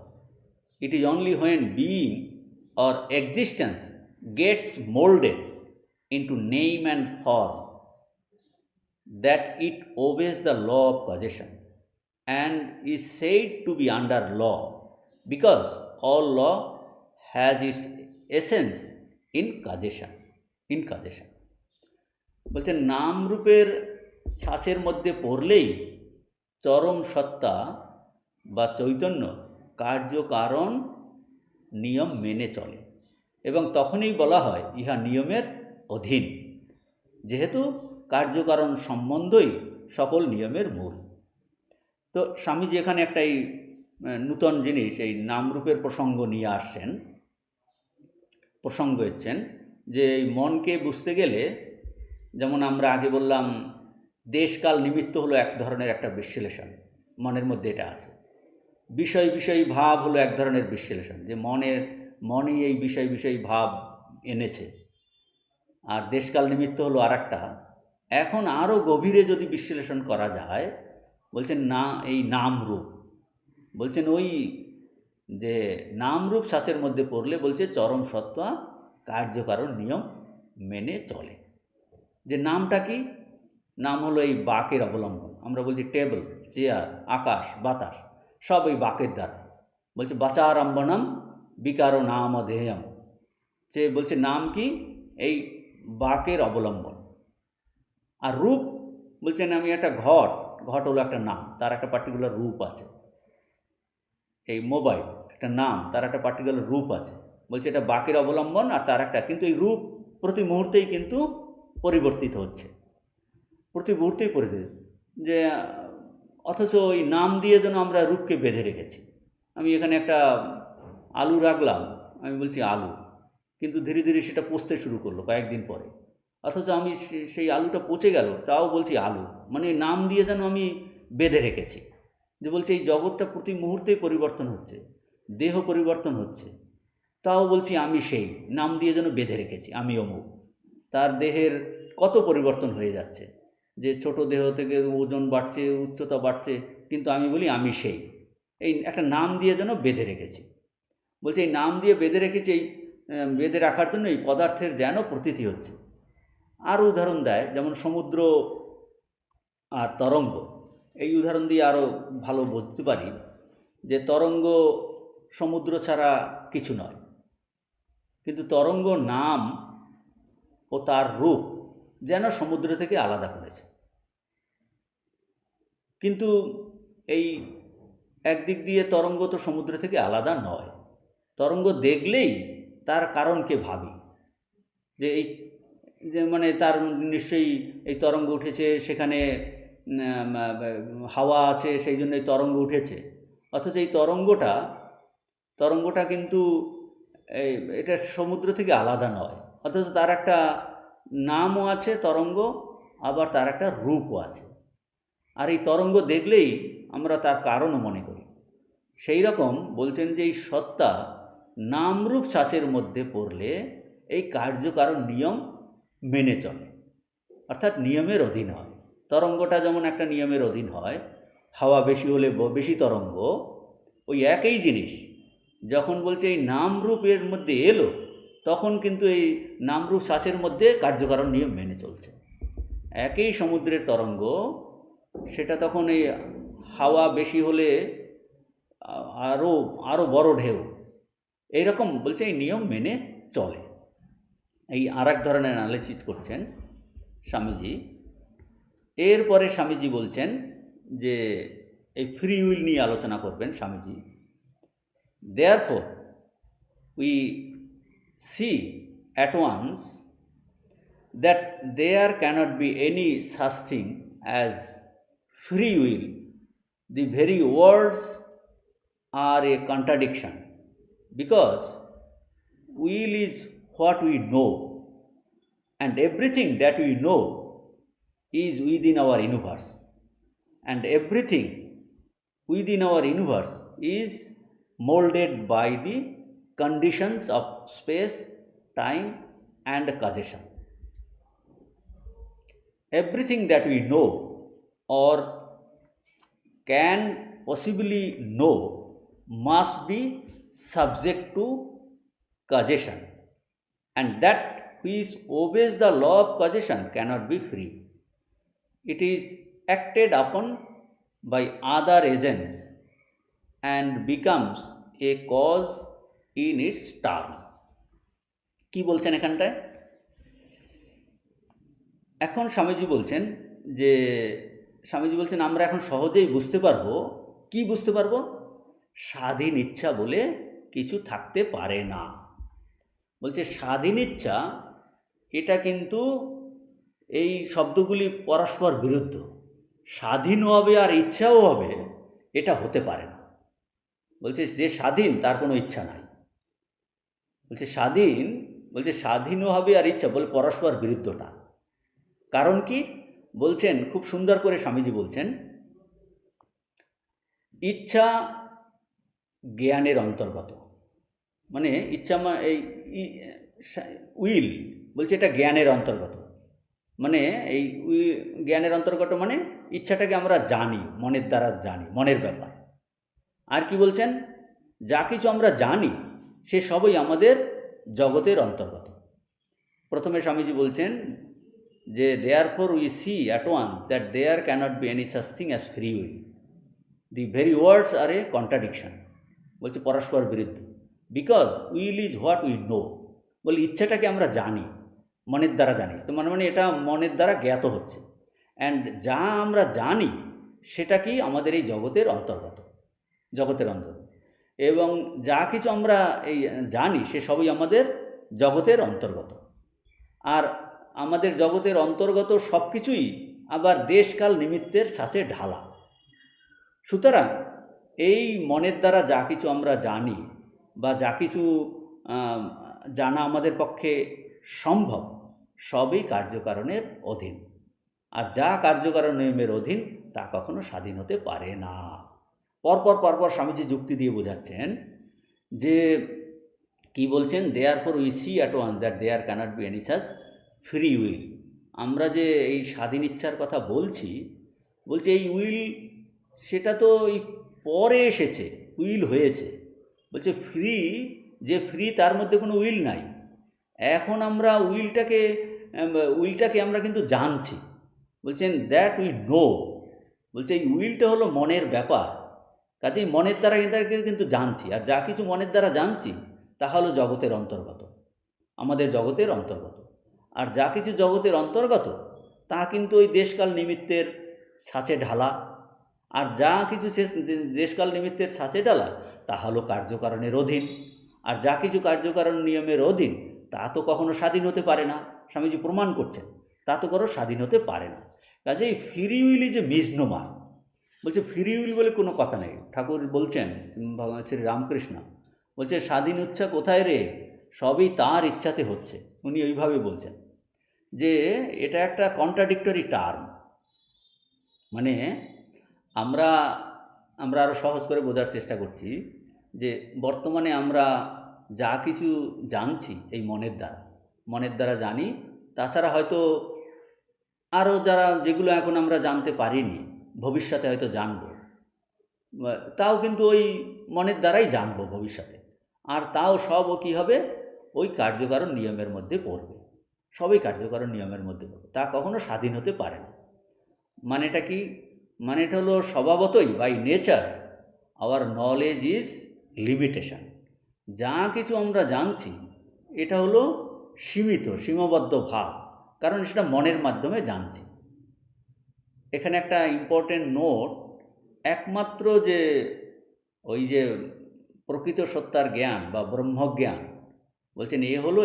Speaker 1: It is only when being or existence gets moulded into name and form that it obeys the law of causation and is said to be under law, because all law has its essence in causation. বলছেন নাম রূপের ছাঁচের মধ্যে পড়লেই চরম সত্তা বা চৈতন্য কার্যকারণ নিয়ম মেনে চলে, এবং তখনই বলা হয় ইহা নিয়মের অধীন, যেহেতু কার্যকারণ সম্বন্ধই সকল নিয়মের মূল। তো স্বামীজি এখানে একটা এই নূতন জিনিস, এই নামরূপের প্রসঙ্গ নিয়ে আসছেন। প্রসঙ্গ হচ্ছেন যে এই মনকে বুঝতে গেলে, যেমন আমরা আগে বললাম, দেশকাল নিমিত্ত হলো এক ধরনের একটা বিশ্লেষণ, মনের মধ্যে এটা আছে। বিষয় ভাব হলো এক ধরনের বিশ্লেষণ, যে মনই এই বিষয় ভাব এনেছে। আর দেশকাল নিমিত্ত হলো আর একটা। এখন আরও গভীরে যদি বিশ্লেষণ করা যায়, বলছেন না, এই নাম রূপ, বলছেন ওই যে নাম রূপ ছাঁচের মধ্যে পড়লে বলছে চরম সত্তা কার্যকারণ নিয়ম মেনে চলে। যে নামটা কি? নাম হলো এই বাকের অবলম্বন। আমরা বলছি টেবল, চেয়ার, আকাশ, বাতাস, সব এই বাকের দ্বারা। বলছে বাচারম্বনম বিকারো নাম দেহম, যে বলছে নাম কি? এই বাকের অবলম্বন। আর রূপ বলছেন আমি একটা ঘট হলো একটা নাম, তার একটা পার্টিকুলার রূপ আছে। এই মোবাইল একটা নাম, তার একটা পার্টিকুলার রূপ আছে। বলছে এটা বাকের অবলম্বন, আর তার একটা কিন্তু এই রূপ প্রতি মুহূর্তেই কিন্তু পরিবর্তিত হচ্ছে, প্রতি মুহূর্তেই পরিবর্তিত, যে অথচ ওই নাম দিয়ে যেন আমরা রূপকে বেঁধে রেখেছি। আমি এখানে একটা আলু রাখলাম, আমি বলছি আলু, কিন্তু ধীরে ধীরে সেটা পচতে শুরু করলো কয়েকদিন পরে, অথচ আমি সেই আলুটা পচে গেল, তাও বলছি আলু। মানে নাম দিয়ে যেন আমি বেঁধে রেখেছি, যে বলছে এই জগৎটা প্রতি মুহূর্তেই পরিবর্তন হচ্ছে, দেহ পরিবর্তন হচ্ছে, তাও বলছি আমি সেই নাম দিয়ে যেন বেঁধে রেখেছি, আমি অমুক। তার দেহের কত পরিবর্তন হয়ে যাচ্ছে, যে ছোট দেহ থেকে ওজন বাড়ছে, উচ্চতা বাড়ছে, কিন্তু আমি বলি আমি সেই, এই একটা নাম দিয়ে যেন বেঁধে রেখেছি। বলছে এই নাম দিয়ে বেঁধে রেখেছি, এই বেঁধে রাখার জন্য এই পদার্থের যেন প্রতীতি হচ্ছে। আরও উদাহরণ দেয়, যেমন সমুদ্র আর তরঙ্গ, এই উদাহরণ দিয়ে আরও ভালো বুঝতে পারি যে তরঙ্গ সমুদ্র ছাড়া কিছু নয়, কিন্তু তরঙ্গ নাম ও তার রূপ যেন সমুদ্র থেকে আলাদা করেছে। কিন্তু এই একদিক দিয়ে তরঙ্গ তো সমুদ্র থেকে আলাদা নয়। তরঙ্গ দেখলেই তার কারণকে ভাবি, যে এই যে মানে তার নিশ্চয়ই এই তরঙ্গ উঠেছে, সেখানে হাওয়া আছে, সেই জন্য এই তরঙ্গ উঠেছে। অথচ এই তরঙ্গটা কিন্তু এটা সমুদ্র থেকে আলাদা নয়, অথচ তার একটা নামও আছে তরঙ্গ, আবার তার একটা রূপও আছে। আর এই তরঙ্গ দেখলেই আমরা তার কারণও মনে করি। সেই রকম বলছেন যে এই সত্তা নামরূপ ছাঁচের মধ্যে পড়লে এই কার্যকারণ নিয়ম মেনে চলে, অর্থাৎ নিয়মের অধীন হয়। তরঙ্গটা যেমন একটা নিয়মের অধীন হয়, হাওয়া বেশি হলে বেশি তরঙ্গ, ওই একই জিনিস যখন বলছে এই নামরূপের মধ্যে এলো, তখন কিন্তু এই নামরূপ ছাঁচের মধ্যে কার্যকারণ নিয়ম মেনে চলছে। একই সমুদ্রের তরঙ্গ, সেটা তখন এই হাওয়া বেশি হলে আরও বড় ঢেউ, এইরকম বলছে এই নিয়ম মেনে চলে। এই আর এক ধরনের অ্যানালিসিস করছেন স্বামীজি। এরপরে স্বামীজি বলছেন যে এই ফ্রি উইল নিয়ে আলোচনা করবেন Swamiji. Therefore, we see at once that there cannot be any such thing as free will. The very words are a contradiction, because will is what we know, and everything that we know is within our universe, and everything within our universe is molded by the conditions of space, time and causation. Everything that we know or can possibly know must be subject to causation, and that which obeys the law of causation cannot be free. It is acted upon by other agents and becomes a cause in its turn. কি বলছেন এখানটায়? এখন স্বামীজি বলছেন আমরা এখন সহজেই বুঝতে পারবো। কি বুঝতে পারবো? স্বাধীন ইচ্ছা বলে কিছু থাকতে পারে না। বলছে স্বাধীন ইচ্ছা, এটা কিন্তু এই শব্দগুলি পরস্পর বিরুদ্ধ। স্বাধীনও হবে আর ইচ্ছাও হবে, এটা হতে পারে না। বলছে যে স্বাধীন তার কোনো ইচ্ছা নাই। বলছে স্বাধীনও হবে আর ইচ্ছা, বলে পরস্পর বিরুদ্ধটা। কারণ কি বলছেন খুব সুন্দর করে স্বামীজি বলছেন, ইচ্ছা জ্ঞানের অন্তর্গত। মানে ইচ্ছা এই উইল বলছে এটা জ্ঞানের অন্তর্গত। মানে এই জ্ঞানের অন্তর্গত মানে ইচ্ছাটাকে আমরা জানি, মনের দ্বারা জানি, মনের ব্যাপার। আর কি বলছেন? যা কিছু আমরা জানি সে সবই আমাদের জগতের অন্তর্গত। প্রথমে স্বামীজি বলছেন যে therefore we see at once that there cannot be any such thing as free will. The very words are a contradiction. বলছে পরস্পর বিরুদ্ধ। Because will is what we know. বলে ইচ্ছাটাকে আমরা জানি, মনের দ্বারা জানি, তো মানে এটা মনের দ্বারা জ্ঞাত হচ্ছে। অ্যান্ড যা আমরা জানি সেটা কি আমাদের এই জগতের অন্তর্গত। এবং যা কিছু আমরা এই জানি সে সবই আমাদের জগতের অন্তর্গত। আর আমাদের জগতের অন্তর্গত সব কিছুই আবার দেশকাল নিমিত্তের সাথে ঢালা। সুতরাং এই মনের দ্বারা যা কিছু আমরা জানি বা যা কিছু জানা আমাদের পক্ষে সম্ভব, সবই কার্যকারণের অধীন। আর যা কার্যকারণ নিয়মের অধীন তা কখনো স্বাধীন হতে পারে না। পরপর স্বামীজি যুক্তি দিয়ে বোঝাচ্ছেন যে কি বলছেন, therefore we see at once that there cannot be any such free will. আমরা যে এই স্বাধীন ইচ্ছার কথা বলছি, বলছে এই উইল সেটা তো এই পরে এসেছে, উইল হয়েছে। বলছে ফ্রি, যে ফ্রি তার মধ্যে কোনো উইল নাই। এখন আমরা উইলটাকে আমরা কিন্তু জানছি। বলছেন দ্যাট উই নো। বলছে এই উইলটা হলো মনের ব্যাপার, কাজেই মনের দ্বারা কিন্তু জানছি। আর যা কিছু মনের দ্বারা জানছি তা হলো জগতের অন্তর্গত, আমাদের জগতের অন্তর্গত। আর যা কিছু জগতের অন্তর্গত তা কিন্তু ওই দেশকাল নিমিত্তের ছাঁচে ঢালা। আর যা কিছু দেশকাল নিমিত্তের ছাঁচে ঢালা তা হলো কার্যকারণের অধীন। আর যা কিছু কার্যকারণ নিয়মের অধীন তা তো কখনো স্বাধীন হতে পারে না। স্বামীজি প্রমাণ করছেন তা তো কোনো স্বাধীন হতে পারে না। কাজেই free will is a misnomer. বলছে ফ্রি উইল বলে কোনো কথা নেই। ঠাকুর বলছেন, ভগবান শ্রী রামকৃষ্ণ বলছে স্বাধীন ইচ্ছা কোথায় রে, সবই তার ইচ্ছাতে হচ্ছে। উনি ওইভাবে বলছেন যে এটা একটা কন্ট্রাডিক্টরি টার্ম। মানে আমরা আরও সহজ করে বোঝার চেষ্টা করছি যে বর্তমানে আমরা যা কিছু জানছি এই মনের দ্বারা জানি। তাছাড়া হয়তো আরও যেগুলো এখন আমরা জানতে পারিনি, ভবিষ্যতে হয়তো জানব, তাও কিন্তু ওই মনের দ্বারাই জানবো ভবিষ্যতে। আর তাও সবও কী হবে, ওই কার্যকারণ নিয়মের মধ্যে পড়বে, সবই কার্যকারণ নিয়মের মধ্যে পড়বে। তা কখনো স্বাধীন হতে পারে না। মানেটা কি? মানেটা হলো স্বভাবতই by nature our knowledge is limitation. যা কিছু আমরা জানছি এটা হলো সীমাবদ্ধ ভাব, কারণ সেটা মনের মাধ্যমে জানছি। এখানে একটা ইম্পর্টেন্ট নোট, একমাত্র যে ওই যে প্রকৃত সত্তার জ্ঞান বা ব্রহ্মজ্ঞান, বলছেন এ হলো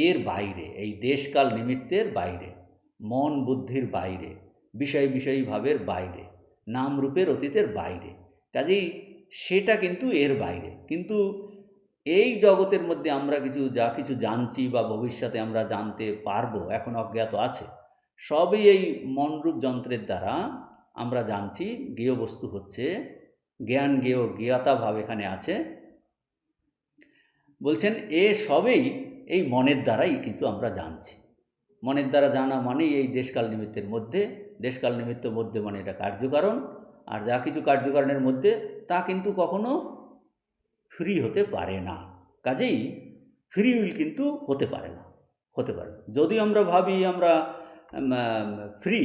Speaker 1: এর বাইরে, এই দেশকাল নিমিত্তের বাইরে, মন বুদ্ধির বাইরে, বিষয়ী ভাবের বাইরে, নাম রূপের অতীতের বাইরে। কাজেই সেটা কিন্তু এর বাইরে। কিন্তু এই জগতের মধ্যে আমরা যা কিছু জানছি বা ভবিষ্যতে আমরা জানতে পারবো, এখন অজ্ঞাত আছে, সবই এই মনরূপ যন্ত্রের দ্বারা আমরা জানছি। জ্ঞেয় বস্তু হচ্ছে জ্ঞান, জ্ঞেয়তা ভাব এখানে আছে। বলছেন এ সবেই এই মনের দ্বারাই কিন্তু আমরা জানছি। মনের দ্বারা জানা মানেই এই দেশকাল নিমিত্তের মধ্যে, দেশকাল নিমিত্তের মধ্যে মানে এটা কার্যকারণ। আর যা কিছু কার্যকারণের মধ্যে তা কিন্তু কখনো ফ্রি হতে পারে না। কাজেই ফ্রি উইল কিন্তু হতে পারে না। যদি আমরা ভাবি আমরা ফ্রি,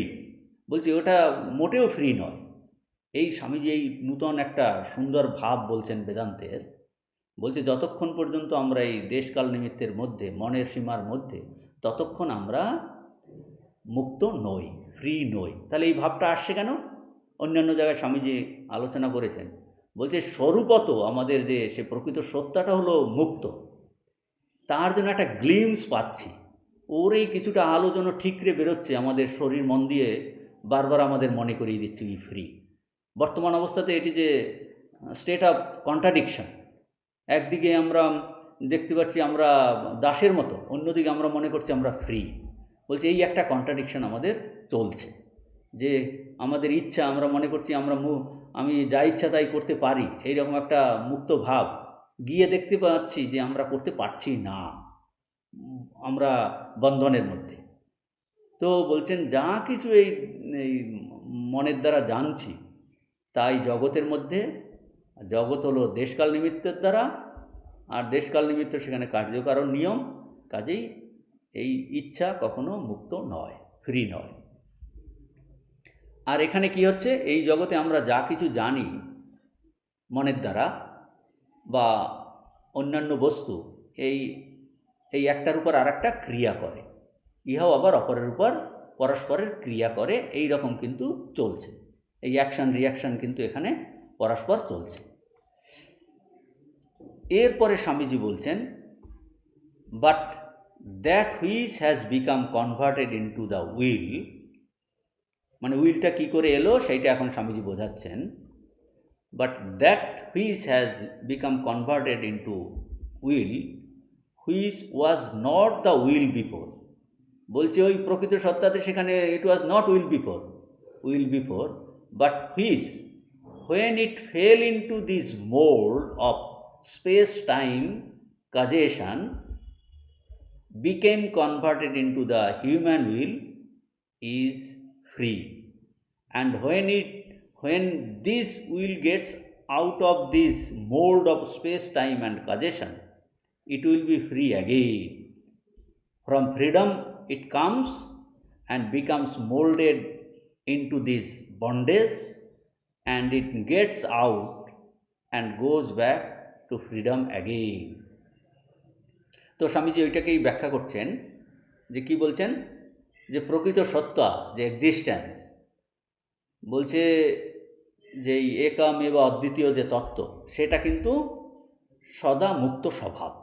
Speaker 1: বলছি ওটা মোটেও ফ্রি নয়। এই স্বামীজি এই নূতন একটা সুন্দর ভাব বলছেন বেদান্তের। বলছে যতক্ষণ পর্যন্ত আমরা এই দেশকাল নিমিত্তের মধ্যে, মনের সীমার মধ্যে, ততক্ষণ আমরা মুক্ত নই, ফ্রি নই। তাহলে এই ভাবটা আসছে কেন? অন্যান্য জায়গায় স্বামীজি আলোচনা করেছেন। বলছে স্বরূপত আমাদের যে সে প্রকৃত সত্তাটা হলো মুক্ত, তার জন্য একটা গ্লিমস পাচ্ছি। ওর এই কিছুটা আলো যেন ঠিকরে বেরোচ্ছে আমাদের শরীর মন দিয়ে, বারবার আমাদের মনে করিয়ে দিচ্ছে উই ফ্রি। বর্তমান অবস্থাতে এটি যে স্টেট অফ কন্ট্রাডিকশন, একদিকে আমরা দেখতে পাচ্ছি আমরা দাসের মতো, অন্যদিকে আমরা মনে করছি আমরা ফ্রি। বলছে এই একটা কন্ট্রাডিকশন আমাদের চলছে, যে আমাদের ইচ্ছা আমরা মনে করছি আমি যা ইচ্ছা তাই করতে পারি, এইরকম একটা মুক্ত ভাব, গিয়ে দেখতে পাচ্ছি যে আমরা করতে পারছি না, আমরা বন্ধনের মধ্যে। তো বলছেন যা কিছু এই মনের দ্বারা জানছি তাই জগতের মধ্যে, জগৎ হলো দেশকাল নিমিত্তের দ্বারা, আর দেশকাল নিমিত্ত সেখানে কার্যকারণ নিয়ম। কাজেই এই ইচ্ছা কখনো মুক্ত নয়, ফ্রি নয়। আর এখানে কি হচ্ছে, এই জগতে আমরা যা কিছু জানি মনের দ্বারা বা অন্যান্য বস্তু, এই একটার উপর আর একটা ক্রিয়া করে, ইহাও আবার অপরের উপর পরস্পরের ক্রিয়া করে, এই রকম কিন্তু চলছে। এই অ্যাকশান রিয়াকশান কিন্তু এখানে পরস্পর চলছে। এরপরে স্বামীজি বলছেন, but that which has become converted into the will, মানে উইলটা কী করে এলো সেইটা এখন স্বামীজি বোঝাচ্ছেন। But that which has become converted into will which was not the will before, বলছে ওই প্রকৃত সত্তাতে সেখানে it was not will before, but which when it fell into this mold of space-time causation became converted into the human will is free, and when this will gets out of this mold of space-time and causation, it will be free again. From freedom it comes and becomes molded into this bondage, and it gets out and goes back to freedom again. তো স্বামীজি ওইটাকেই ব্যাখ্যা করছেন যে কি বলছেন, যে প্রকৃত সত্তা, যে এক্সিস্ট্যান্স, বলছে যে এই একম এবং অদ্বিতীয় যে তত্ত্ব, সেটা কিন্তু সদা মুক্ত স্বভাব।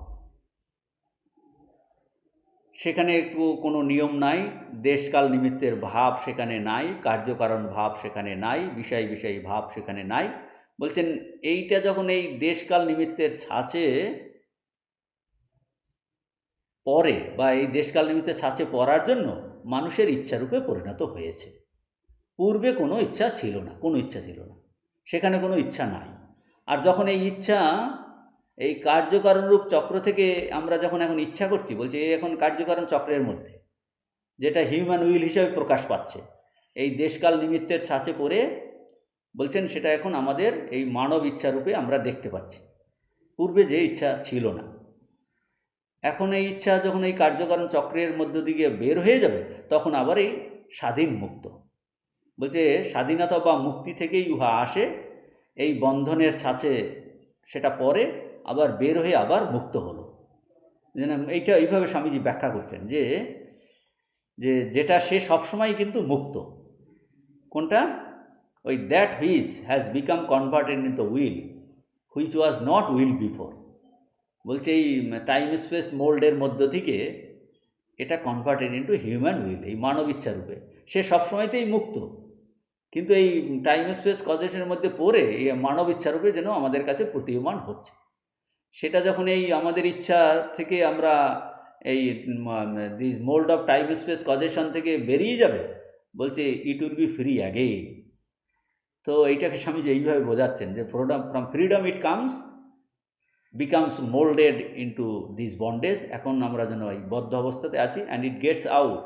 Speaker 1: সেখানে একটু কোনো নিয়ম নাই, দেশকাল নিমিত্তের ভাব সেখানে নাই, কার্যকারণ ভাব সেখানে নাই, বিষয় বিষয়ী ভাব সেখানে নাই। বলছেন এইটা যখন এই দেশকাল নিমিত্তের ছাঁচে পড়ে, বা এই দেশকাল নিমিত্তের ছাঁচে পড়ার জন্য মানুষের ইচ্ছারূপে পরিণত হয়েছে। পূর্বে কোনো ইচ্ছা ছিল না, সেখানে কোনো ইচ্ছা নাই। আর যখন এই ইচ্ছা এই কার্যকারণরূপ চক্র থেকে আমরা যখন এখন ইচ্ছা করছি, বলছে এখন কার্যকারণ চক্রের মধ্যে যেটা হিউম্যান উইল হিসাবে প্রকাশ পাচ্ছে, এই দেশকাল নিমিত্তের ছাঁচে পড়ে বলছেন সেটা এখন আমাদের এই মানব ইচ্ছারূপে আমরা দেখতে পাচ্ছি। পূর্বে যে ইচ্ছা ছিল না, এখন এই ইচ্ছা যখন এই কার্যকারণ চক্রের মধ্য দিয়ে বের হয়ে যাবে, তখন আবার এই স্বাধীন মুক্ত। বলছে স্বাধীনতা বা মুক্তি থেকেই উহা আসে, এই বন্ধনের ছাঁচে সেটা পরে আবার বের হয়ে আবার মুক্ত হলো। এইটা এইভাবে স্বামীজি ব্যাখ্যা করছেন যে যেটা সে সবসময় কিন্তু মুক্ত। কোনটা? ওই that which has become converted in the will which was not will before. বলছে এই টাইম স্পেস মোল্ডের মধ্য থেকে এটা কনভার্টেড ইন্টু হিউম্যান উইল, এই মানব ইচ্ছারূপে। সে সবসময়তেই মুক্ত, কিন্তু এই টাইম স্পেস কজেশনের মধ্যে পড়ে এই মানব ইচ্ছারূপে যেন আমাদের কাছে প্রতীয়মান হচ্ছে। সেটা যখন এই আমাদের ইচ্ছা থেকে আমরা এই this mould of time space causation থেকে বেরিয়ে যাবে, বলছে it will be free again. তো এইটাকে স্বামীজি এইভাবে বোঝাচ্ছেন যে from freedom it becomes moulded into this bondage. এখন আমরা যেন এই বদ্ধ অবস্থাতে আছি, and it gets out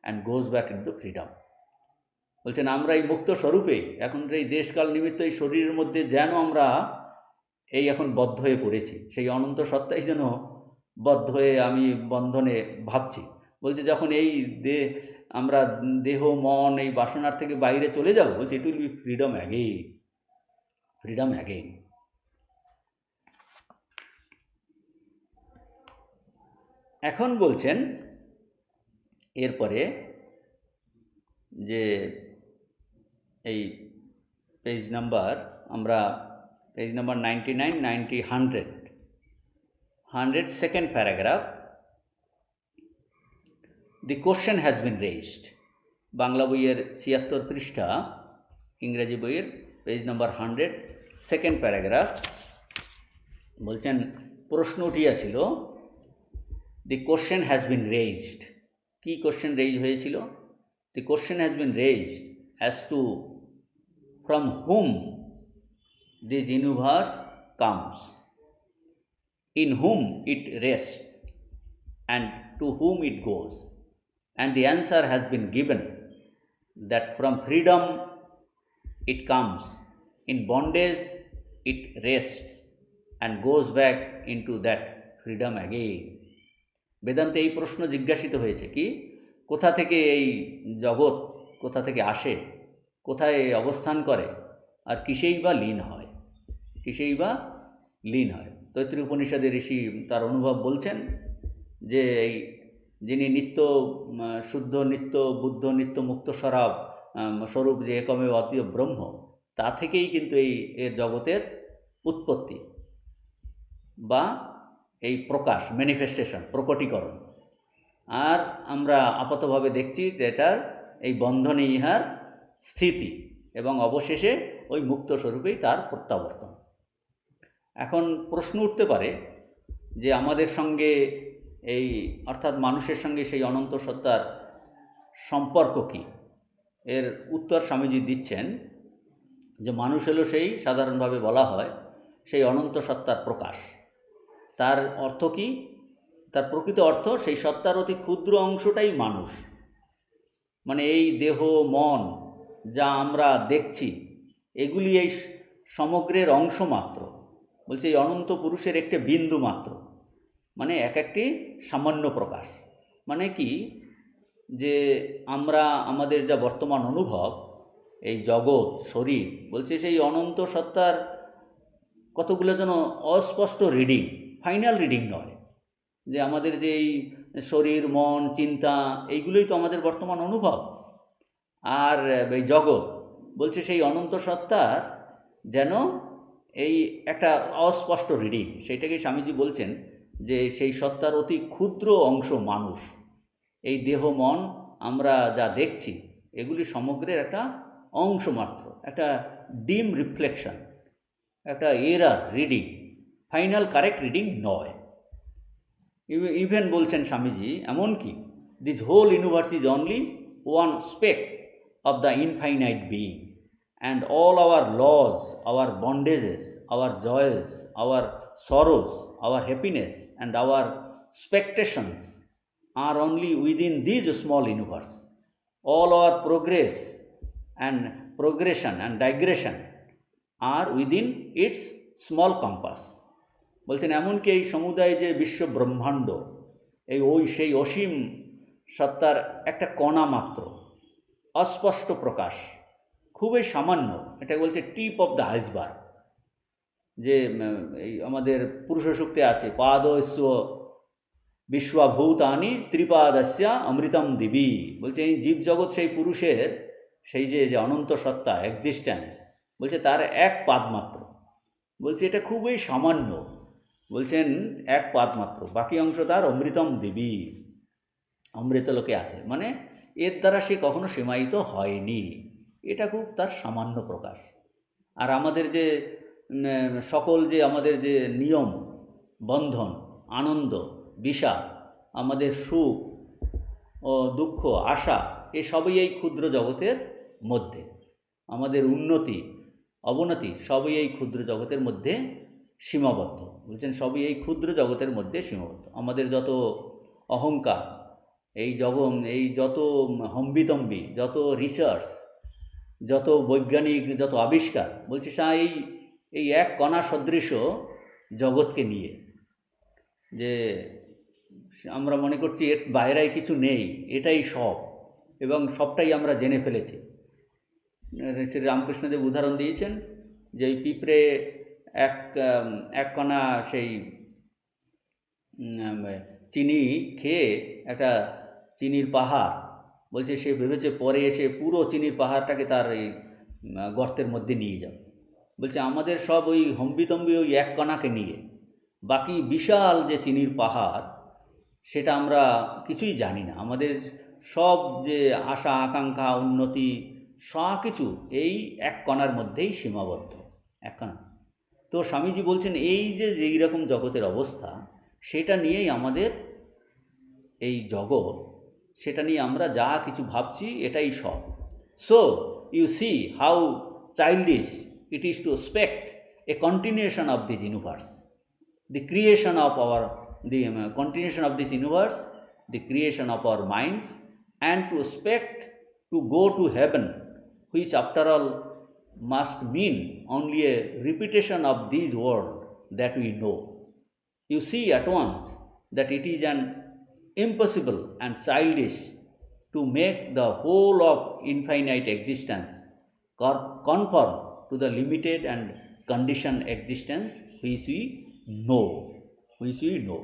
Speaker 1: and goes back into freedom. বলছেন আমরা এই মুক্ত স্বরূপেই এখন এই দেশকাল নিমিত্ত এই শরীরের মধ্যে যেন আমরা এই এখন বদ্ধ হয়ে পড়েছি, সেই অনন্ত সত্তাই যেন বদ্ধ হয়ে আমি বন্ধনে ভাবছি। বলছে যখন এই আমরা দেহ মন এই বাসনার থেকে বাইরে চলে যাব, বলছে it will be freedom again. এখন বলছেন এরপরে যে এই page number 99, 90, 100 second paragraph. The question has been raised. Bangla বইয়ের 76 পৃষ্ঠা, ইংরেজি বইয়ের পেজ নাম্বার 100 সেকেন্ড প্যারাগ্রাফ। বলছেন প্রশ্ন উঠিয়াছিল, the question has been raised. কি কোশ্চেন রেজ হয়েছিল? The question has been raised as to from hmm this universe comes, in whom it rests, and to whom it goes. And the answer has been given that from freedom it comes, in bondage it rests and goes back into that freedom again. বেদান্তে এই প্রশ্ন জিজ্ঞাসিত হয়েছে কি, কোথা থেকে এই জগৎ কোথা থেকে আসে, কোথায় অবস্থান করে, আর কিসেই বা লীন হয়। তৈত্রীয় উপনিষদে ঋষি তার অনুভব বলছেন যে এই যিনি নিত্য শুদ্ধ, নিত্য বুদ্ধ, নিত্য মুক্ত স্বরূপ যে একমে অদ্বিতীয় ব্রহ্ম, তা থেকেই কিন্তু এর জগতের উৎপত্তি। বা এই প্রকাশ, ম্যানিফেস্টেশন, প্রকটীকরণ। আর আমরা আপাতভাবে দেখছি যে এটার এই বন্ধনে ইহার স্থিতি এবং অবশেষে ওই মুক্ত স্বরূপেই তার প্রত্যাবর্তন। এখন প্রশ্ন উঠতে পারে যে আমাদের সঙ্গে এই অর্থাৎ মানুষের সঙ্গে সেই অনন্ত সত্তার সম্পর্ক কী? এর উত্তর স্বামীজি দিচ্ছেন যে মানুষ হলো সেই, সাধারণভাবে বলা হয়, সেই অনন্ত সত্তার প্রকাশ। তার অর্থ কি? তার প্রকৃত অর্থ সেই সত্তার অতি ক্ষুদ্র অংশটাই মানুষ। মানে এই দেহ মন যা আমরা দেখছি এগুলি এই সমগ্রের অংশ মাত্র। বলছে এই অনন্ত পুরুষের একটি বিন্দু মাত্র, মানে এক একটি সামান্য প্রকাশ। মানে কি, যে আমরা আমাদের যা বর্তমান অনুভব, এই জগৎ শরীর, বলছে সেই অনন্ত সত্তার কতগুলো যেন অস্পষ্ট রিডিং, ফাইনাল রিডিং নয়। যে আমাদের যে এই শরীর মন চিন্তা এইগুলোই তো আমাদের বর্তমান অনুভব। আর এই জগৎ, বলছে সেই অনন্ত সত্তার যেন এই একটা অস্পষ্ট রিডিং। সেইটাকে স্বামীজি বলছেন যে সেই সত্তার অতি ক্ষুদ্র অংশ মানুষ। এই দেহ মন আমরা যা দেখছি এগুলি সমগ্রের একটা অংশ মাত্র, একটা ডিম রিফ্লেকশন, একটা error reading, final correct reading নয়। ইভেন বলছেন স্বামীজি এমনকি this whole universe is only one speck of the infinite being, and all our laws, our bondages, our joys, our sorrows, our happiness, and our expectations are only within this small universe. All our progress and progression and digression are within its small compass. বলছেন এমনকি এই সমুদায় যে বিশ্ব ব্রহ্মাণ্ড, সেই অসীম সত্তার একটা কণা মাত্র, অস্পষ্ট প্রকাশ, খুবই সামান্য। এটা বলছে টিপ অফ দ্য আইসবার্গ। যে এই আমাদের পুরুষ সূক্তে আছে, পাদস্য বিশ্বভূতানি ত্রিপাদস্য অমৃতম দিবি। বলছে এই জীবজগৎ সেই পুরুষের সেই যে অনন্ত সত্তা এক্সিস্ট্যান্স, বলছে তার এক পাদ মাত্র। বলছে এটা খুবই সামান্য, বলছেন এক পাদ মাত্র, বাকি অংশ তার অমৃতম দিবি, অমৃতলোকে আছে। মানে এর দ্বারা সে কখনো সীমায়িত হয়নি, এটা খুব তার সামান্য প্রকাশ। আর আমাদের যে সকল যে আমাদের যে নিয়ম বন্ধন, আনন্দ বিষাদ, আমাদের সুখ ও দুঃখ আশা, এসবই এই ক্ষুদ্র জগতের মধ্যে। আমাদের উন্নতি অবনতি সবই এই ক্ষুদ্র জগতের মধ্যে সীমাবদ্ধ। বলছেন সবই এই ক্ষুদ্র জগতের মধ্যে সীমাবদ্ধ। আমাদের যত অহংকার, এই যত হম্বিতম্বি, যত রিসার্চ, যত বৈজ্ঞানিক যত আবিষ্কার, বলছে এই এক কণা সদৃশ জগৎকে নিয়ে। যে আমরা মনে করছি এর বাইরে কিছু নেই, এটাই সব, এবং সবটাই আমরা জেনে ফেলেছি। শ্রী রামকৃষ্ণদেব উদাহরণ দিয়েছেন যে ওই পিঁপড়ে এক কণা সেই চিনি খেয়ে একটা চিনির পাহাড়, বলছে সে ভেবেছে পরে এসে পুরো চিনির পাহাড়টাকে তার এই গর্তের মধ্যে নিয়ে যাবে। বলছে আমাদের সব ওই হম্বিতম্বি ওই এক কণাকে নিয়ে, বাকি বিশাল যে চিনির পাহাড় সেটা আমরা কিছুই জানি না। আমাদের সব যে আশা আকাঙ্ক্ষা উন্নতি সব কিছু এই এক কণার মধ্যেই সীমাবদ্ধ, এক কণা। তো স্বামীজি বলছেন এই যে এইরকম জগতের অবস্থা, সেটা নিয়েই আমাদের এই জগৎ, সেটা নিয়ে আমরা যা কিছু ভাবছি এটাই সব। So you see how childish it is to expect a continuation of this universe, the creation of continuation of this universe, the creation of our minds, and to expect to go to heaven, which after all must mean only a repetition of this world that we know. You see at once that it is an impossible and childish to make the whole of infinite existence conform to the limited and conditioned existence which we know.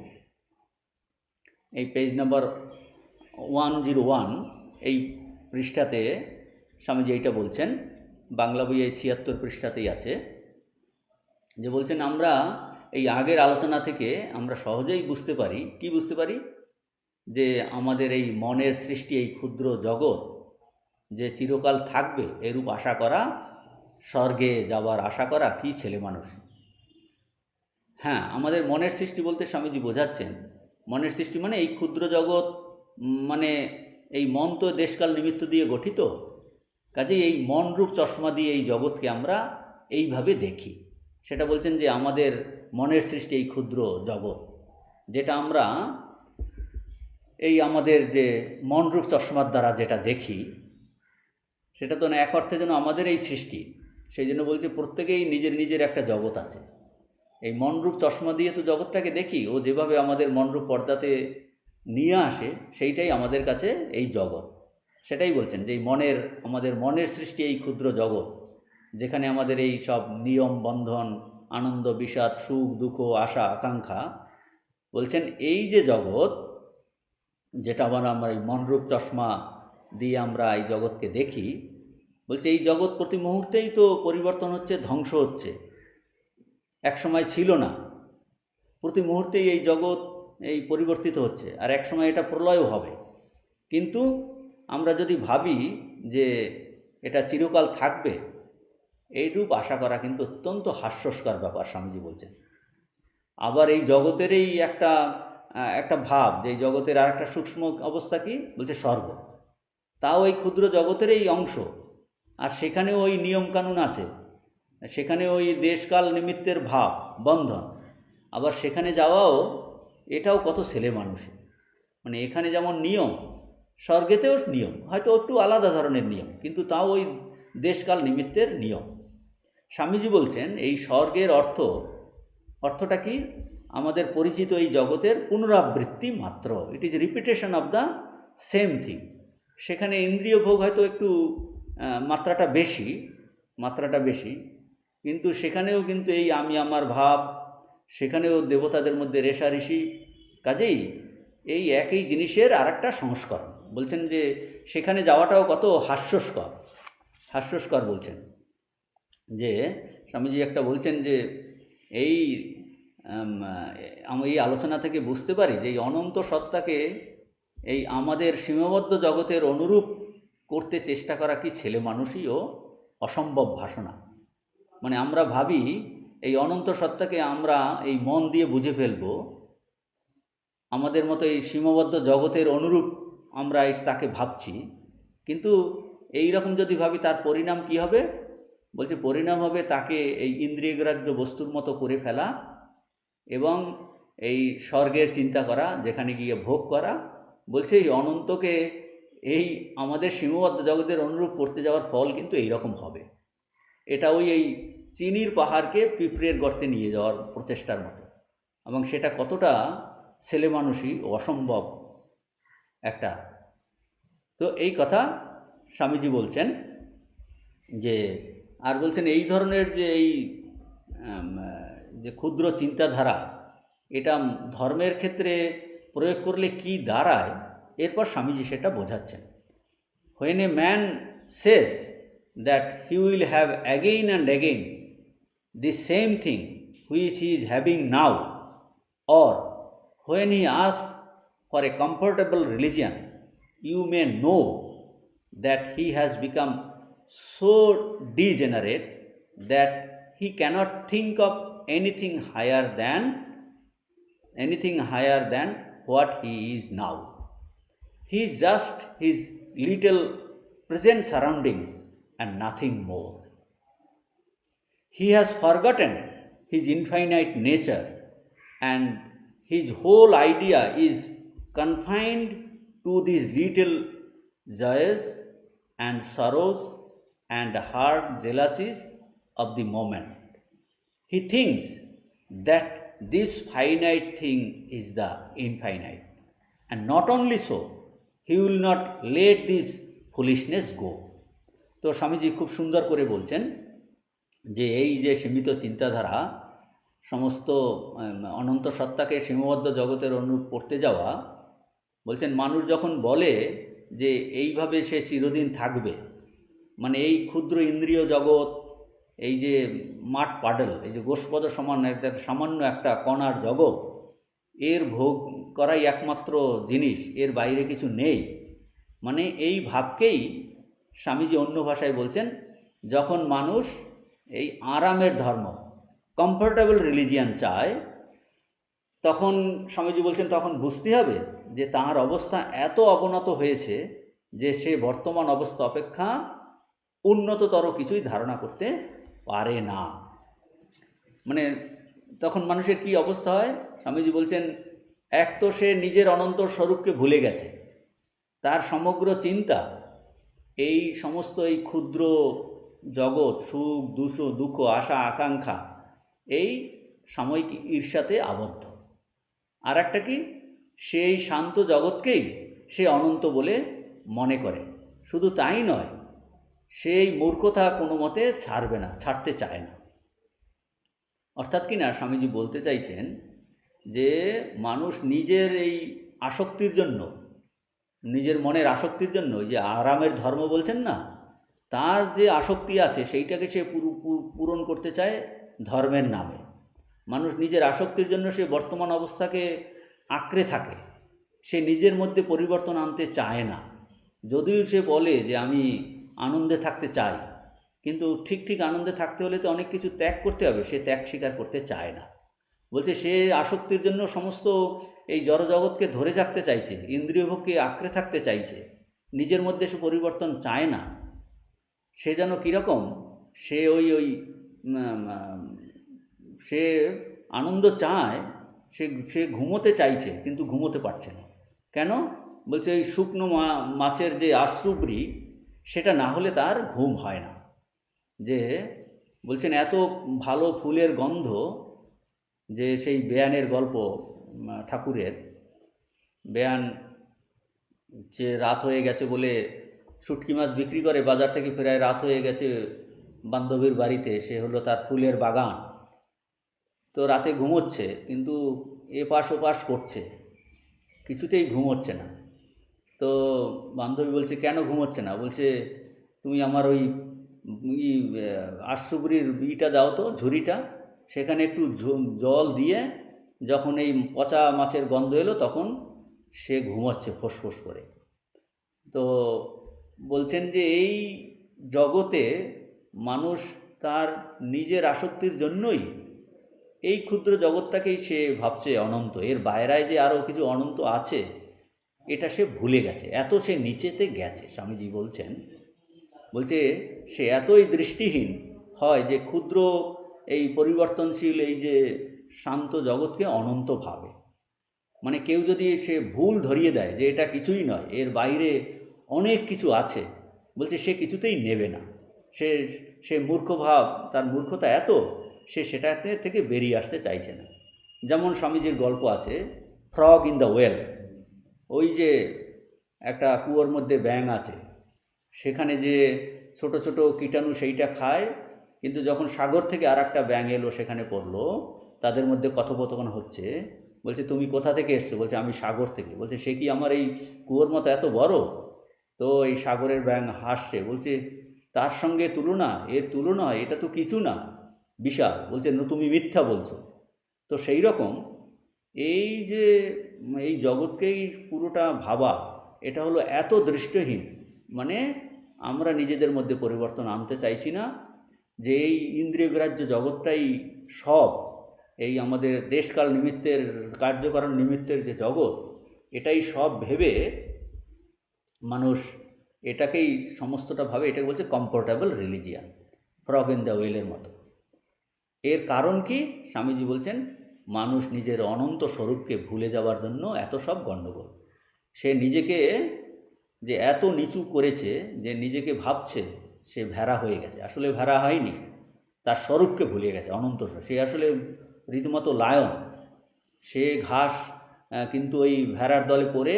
Speaker 1: এই page number 101 এই পৃষ্ঠাতে স্বামীজি এইটা বলছেন, বাংলা বইয়ে 76 পৃষ্ঠাতেই আছে, যে বলছেন আমরা এই আগের আলোচনা থেকে আমরা সহজেই বুঝতে পারি, কি বুঝতে পারি, যে আমাদের এই মনের সৃষ্টি এই ক্ষুদ্র জগৎ যে চিরকাল থাকবে এরূপ আশা করা, স্বর্গে যাওয়ার আশা করা কি ছেলে মানুষ। হ্যাঁ, আমাদের মনের সৃষ্টি বলতে স্বামীজি বোঝাচ্ছেন, মনের সৃষ্টি মানে এই ক্ষুদ্র জগৎ, মানে এই মন তো দেশকাল নিমিত্ত দিয়ে গঠিত, কাজেই এই মনরূপ চশমা দিয়ে এই জগৎকে আমরা এইভাবে দেখি। সেটা বলছেন যে আমাদের মনের সৃষ্টি এই ক্ষুদ্র জগৎ, যেটা আমরা এই আমাদের যে মনরূপ চশমার দ্বারা যেটা দেখি, সেটা তো না এক অর্থে যেন আমাদের এই সৃষ্টি। সেই জন্য বলছে প্রত্যেকেই নিজের নিজের একটা জগৎ আছে। এই মনরূপ চশমা দিয়ে তো জগৎটাকে দেখি, ও যেভাবে আমাদের মনরূপ পর্দাতে নিয়ে আসে সেইটাই আমাদের কাছে এই জগৎ। সেটাই বলছেন যে এই আমাদের মনের সৃষ্টি এই ক্ষুদ্র জগৎ, যেখানে আমাদের এই সব নিয়ম বন্ধন, আনন্দ বিষাদ, সুখ দুঃখ, আশা আকাঙ্ক্ষা, বলছেন এই যে জগৎ, যেটা আমরা এই মনরূপ চশমা দিয়ে আমরা এই জগৎকে দেখি, বলছে এই জগৎ প্রতি মুহূর্তেই তো পরিবর্তন হচ্ছে, ধ্বংস হচ্ছে। এক সময় ছিল না, প্রতি মুহূর্তেই এই জগৎ এই পরিবর্তিত হচ্ছে, আর এক সময় এটা প্রলয়ও হবে। কিন্তু আমরা যদি ভাবি যে এটা চিরকাল থাকবে, এইরূপ আশা করা কিন্তু অত্যন্ত হাস্যস্কর ব্যাপার, স্বামীজি বলছেন। আবার এই জগতেরই একটা ভাব, যে এই জগতের আর একটা সূক্ষ্ম অবস্থা কি বলছে, স্বর্গ। তাও এই ক্ষুদ্র জগতেরই অংশ, আর সেখানে ওই নিয়মকানুন আছে, সেখানে ওই দেশকাল নিমিত্তের ভাব বন্ধন। আবার সেখানে যাওয়াও এটাও কত ছেলে মানুষ। মানে এখানে যেমন নিয়ম, স্বর্গেতেও নিয়ম, হয়তো একটু আলাদা ধরনের নিয়ম, কিন্তু তাও ওই দেশকাল নিমিত্তের নিয়ম। স্বামীজি বলছেন এই স্বর্গের অর্থটা কি, আমাদের পরিচিত এই জগতের পুনরাবৃত্তি মাত্র। It is repetition of the same thing. সেখানে ইন্দ্রিয় ভোগ হয়তো একটু মাত্রাটা বেশি, কিন্তু সেখানেও কিন্তু এই আমি আমার ভাব, সেখানেও দেবতাদের মধ্যে রেষারেষি। কাজেই এই একই জিনিসের আর একটা সংস্করণ। বলছেন যে সেখানে যাওয়াটাও কত হাস্যস্কর বলছেন। যে স্বামীজি একটা বলছেন যে আমি এই আলোচনা থেকে বুঝতে পারি যে এই অনন্ত সত্তাকে এই আমাদের সীমাবদ্ধ জগতের অনুরূপ করতে চেষ্টা করা কি ছেলে মানুষই ও অসম্ভব ভাষণা। মানে আমরা ভাবি এই অনন্ত সত্তাকে আমরা এই মন দিয়ে বুঝে ফেলব, আমাদের মতো এই সীমাবদ্ধ জগতের অনুরূপ আমরা তাকে ভাবছি। কিন্তু এই রকম যদি ভাবি, তার পরিণাম কি হবে? বলছে পরিণাম হবে তাকে এই ইন্দ্রিয়গ্রাহ্য বস্তুর মতো করে ফেলা, এবং এই স্বর্গের চিন্তা করা, যেখানে গিয়ে ভোগ করা। বলছে এই অনন্তকে এই আমাদের সীমাবদ্ধ জগতের অনুরূপ করতে যাওয়ার ফল কিন্তু এই রকম হবে। এটা এই চিনির পাহাড়কে পিঁপড়ের গর্তে নিয়ে যাওয়ার প্রচেষ্টার মতো, এবং সেটা কতটা ছেলে মানুষই অসম্ভব একটা। তো এই কথা স্বামীজি বলছেন যে, আর বলছেন এই ধরনের যে ক্ষুদ্র চিন্তাধারা, এটা ধর্মের ক্ষেত্রে প্রয়োগ করলে কি দাঁড়ায়, এরপর স্বামীজি সেটা বোঝাচ্ছেন। When a man says that he will have again and again the same thing which he is having now, or when he asks for a comfortable religion, you may know that he has become so degenerate that he cannot think of anything higher than what he is now. He is just his little present surroundings and nothing more. He has forgotten his infinite nature, and his whole idea is confined to these little joys and sorrows and hard jealousies of the moment. He thinks that this finite thing is the infinite, and not only so, he will not let this foolishness go. তো স্বামীজি খুব সুন্দর করে বলছেন যে এই যে সীমিত চিন্তাধারা, সমস্ত অনন্ত সত্তাকে সীমাবদ্ধ জগতের অনুরূপ করতে যাওয়া, বলছেন মানুষ যখন বলে যে এইভাবে সে চিরদিন থাকবে, মানে এই ক্ষুদ্র ইন্দ্রিয় জগৎ, এই যে মাঠ পাডল, এই যে গোষ্পদ সমান একটা সামান্য একটা কণার জগৎ, এর ভোগ করাই একমাত্র জিনিস, এর বাইরে কিছু নেই, মানে এই ভাবকেই স্বামীজি অন্য ভাষায় বলছেন, যখন মানুষ এই আরামের ধর্ম, কমফোর্টেবল রিলিজিয়ান চায়, তখন স্বামীজি বলছেন তখন বুঝতে হবে যে তার অবস্থা এত অবনত হয়েছে যে সে বর্তমান অবস্থা অপেক্ষা উন্নততর কিছুই ধারণা করতে পারে না। মানে তখন মানুষের কি অবস্থা হয়? স্বামীজি বলছেন, এক তো সে নিজের অনন্ত স্বরূপকে ভুলে গেছে, তার সমগ্র চিন্তা এই সমস্ত এই ক্ষুদ্র জগৎ, সুখ দুঃখ, আশা আকাঙ্ক্ষা, এই সাময়িক ঈর্ষাতে আবদ্ধ। আর একটা কি, সেই শান্ত জগৎকেই সে অনন্ত বলে মনে করে। শুধু তাই নয়, সেই মূর্খতা কোনো মতে ছাড়তে চায় না। অর্থাৎ কি না, স্বামীজি বলতে চাইছেন যে মানুষ নিজের এই আসক্তির জন্য, নিজের মনের আসক্তির জন্য, যে আরামের ধর্ম বলছেন না, তার যে আসক্তি আছে সেইটাকে সে পূরণ করতে চায় ধর্মের নামে। মানুষ নিজের আসক্তির জন্য সে বর্তমান অবস্থাকে আঁকড়ে থাকে, সে নিজের মধ্যে পরিবর্তন আনতে চায় না। যদিও সে বলে যে আমি আনন্দে থাকতে চাই, কিন্তু ঠিক আনন্দে থাকতে হলে তো অনেক কিছু ত্যাগ করতে হবে, সে ত্যাগ স্বীকার করতে চায় না। বলছে সে আসক্তির জন্য সমস্ত এই জড়জগৎকে ধরে রাখতে চাইছে, ইন্দ্রিয়ভোগকে আঁকড়ে থাকতে চাইছে, নিজের মধ্যে সে পরিবর্তন চায় না। সে যেন কীরকম, সে সে আনন্দ চায়, সে ঘুমোতে চাইছে কিন্তু ঘুমোতে পারছে না। কেন? বলছে এই শুকনো মাছের যে আশ্রুব্রি, সেটা না হলে তার ঘুম হয় না। যে বলছেন এত ভালো ফুলের গন্ধ, যে সেই বেয়ানের গল্প ঠাকুরের, বেয়ান যে রাত হয়ে গেছে বলে শুটকি মাছ বিক্রি করে, বাজার থেকে ফেরায় রাত হয়ে গেছে বান্ধবীর বাড়িতে, সে হলো তার ফুলের বাগান। তো রাতে ঘুমোচ্ছে, কিন্তু এপাশ ওপাশ করছে, কিছুতেই ঘুম হচ্ছে না। তো বান্ধবী বলছে কেন ঘুমোচ্ছে না? বলছে তুমি আমার ওই আশুবরির ইটা দাও তো, ঝুড়িটা, সেখানে একটু জল দিয়ে যখন এই পচা মাছের গন্ধ এলো তখন সে ঘুমোচ্ছে ফোঁস করে। তো বলছেন যে এই জগতে মানুষ তার নিজের আসক্তির জন্যই এই ক্ষুদ্র জগৎটাকেই সে ভাবছে অনন্ত, এর বাইরায় যে আরও কিছু অনন্ত আছে এটা সে ভুলে গেছে, এত সে নিচেতে গেছে। স্বামীজি বলছে সে এতই দৃষ্টিহীন হয় যে ক্ষুদ্র এই পরিবর্তনশীল এই যে শান্ত জগৎকে অনন্ত ভাবে। মানে কেউ যদি সে ভুল ধরিয়ে দেয় যে এটা কিছুই নয়, এর বাইরে অনেক কিছু আছে, বলছে সে কিছুতেই নেবে না। সে মূর্খভাব, তার মূর্খতা এত, সে সেটাতে থেকে বেরিয়ে আসতে চাইছে না। যেমন স্বামীজির গল্প আছে, ফ্রগ ইন দ্য ওয়েল। ওই যে একটা কুয়োর মধ্যে ব্যাঙ আছে, সেখানে যে ছোট ছোট কীটাণু সেইটা খায়, কিন্তু যখন সাগর থেকে আর একটা ব্যাঙ এলো সেখানে পড়লো, তাদের মধ্যে কথোপকথন হচ্ছে। বলছে তুমি কোথা থেকে এসছো? বলছে আমি সাগর থেকে। বলছে সে কি আমার এই কুয়োর মতো এত বড়? তো এই সাগরের ব্যাঙ হাসছে, বলছে তার সঙ্গে তুলনা, এর তুলনা, এটা তো কিছু না, বিশাল। বলছে তুমি মিথ্যা বলছো। তো সেই রকম এই যে এই জগৎকেই পুরোটা ভাবা, এটা হলো এত দৃষ্টিহীন। মানে আমরা নিজেদের মধ্যে পরিবর্তন আনতে চাইছি না, যে এই ইন্দ্রিয়গ্রাহ্য জগৎটাই সব, এই আমাদের দেশকাল নিমিত্তের কার্যকরণ নিমিত্তের যে জগৎ, এটাই সব ভেবে মানুষ এটাকেই সমস্তটা ভাবে। এটাকে বলছে comfortable religion, frog in the ওয়েলের মতো। এর কারণ কি? স্বামীজি বলছেন মানুষ নিজের অনন্ত স্বরূপকে ভুলে যাওয়ার জন্য এত সব গণ্ডগোল। সে নিজেকে যে এত নিচু করেছে যে নিজেকে ভাবছে সে ভেড়া হয়ে গেছে, আসলে ভেড়া হয়নি, তার স্বরূপকে ভুলে গেছে, অনন্ত স্বরূপ। সে আসলে রীতিমতো লায়ন। সে ঘাস, কিন্তু ওই ভেড়ার দলে পড়ে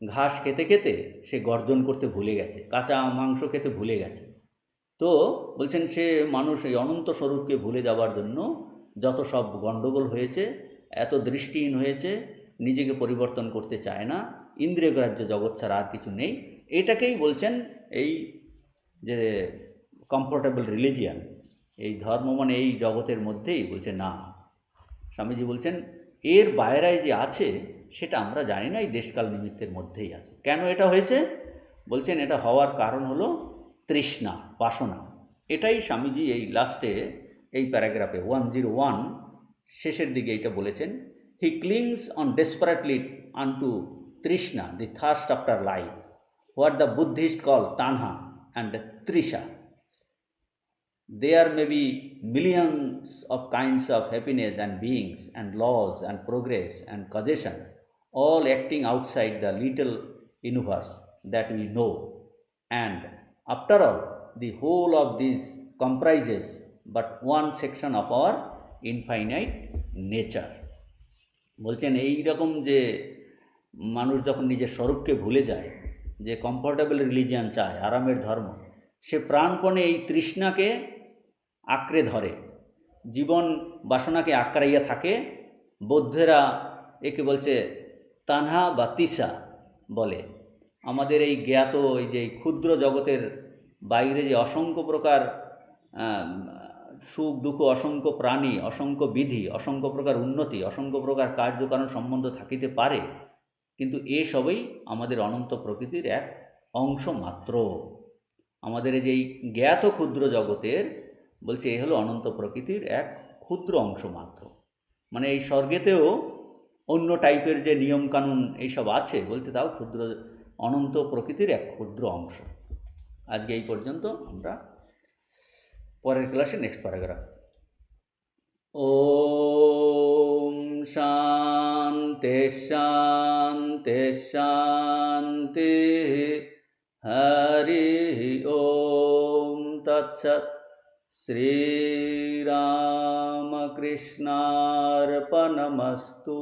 Speaker 1: ঘাস খেতে খেতে সে গর্জন করতে ভুলে গেছে, কাঁচা মাংস খেতে ভুলে গেছে। তো বলছেন সে মানুষ এই অনন্ত স্বরূপকে ভুলে যাওয়ার জন্য যত সব গণ্ডগোল হয়েছে, এত দৃষ্টিহীন হয়েছে, নিজেকে পরিবর্তন করতে চায় না, ইন্দ্রিয়গ্রাহ্য জগৎ ছাড়া আর কিছু নেই। এটাকেই বলছেন এই যে কমফোর্টেবল রিলিজিয়ান, এই ধর্ম মানে এই জগতের মধ্যেই, বলছে না। স্বামীজি বলছেন এর বাইরেই যে আছে সেটা আমরা জানি না, এই দেশকাল নিমিত্তের মধ্যেই আছে। কেন এটা হয়েছে? বলছেন এটা হওয়ার কারণ হলো তৃষ্ণা, বাসনা। এটাই স্বামীজি এই লাস্টে এই প্যারাগ্রাফে 101 শেষের দিকে এটা বলেছেন। He clings on desperately unto তৃষ্ণা, the thirst after life, what the Buddhist call তানহা অ্যান্ড তৃষা। There may be millions of kinds of happiness and beings and laws and progress and causation, all acting outside the little universe that we know. And after all, the whole of this comprises but one section of our infinite nature. বলছেন এই রকম যে মানুষ যখন নিজের স্বরূপকে ভুলে যায়, যে কমফোর্টেবল রিলিজিয়ান চায়, আরামের ধর্ম, সে প্রাণপণে এই তৃষ্ণাকে আঁকড়ে ধরে, জীবন বাসনাকে আঁকড়াইয়া থাকে। বৌদ্ধেরা একে বলছে তানহা বা তিসা বলে। আমাদের এই জ্ঞাত এই যে ক্ষুদ্র জগতের বাইরে যে অসংখ্য প্রকার সুখ দুঃখ, অসংখ্য প্রাণী, অসংখ্য বিধি, অসংখ্য প্রকার উন্নতি, অসংখ্য প্রকার কার্যকারণ সম্বন্ধ থাকিতে পারে, কিন্তু এসবই আমাদের অনন্ত প্রকৃতির এক অংশ মাত্র। আমাদের এই যে জ্ঞাত ক্ষুদ্র জগতের, বলছে এ হলো অনন্ত প্রকৃতির এক ক্ষুদ্র অংশ মাত্র। মানে এই স্বর্গেতেও অন্য টাইপের যে নিয়মকানুন এইসব আছে, বলছে তাও ক্ষুদ্র, অনন্ত প্রকৃতির এক ক্ষুদ্র অংশ। আজকে এই পর্যন্ত, আমরা পরের ক্লাসে নেক্সট প্যারাগ্রাফ। ওম শান্তি শান্তি শান্তি, হরি ওম তৎসৎ। শ্রীরামকৃষ্ণার্পণমস্তু।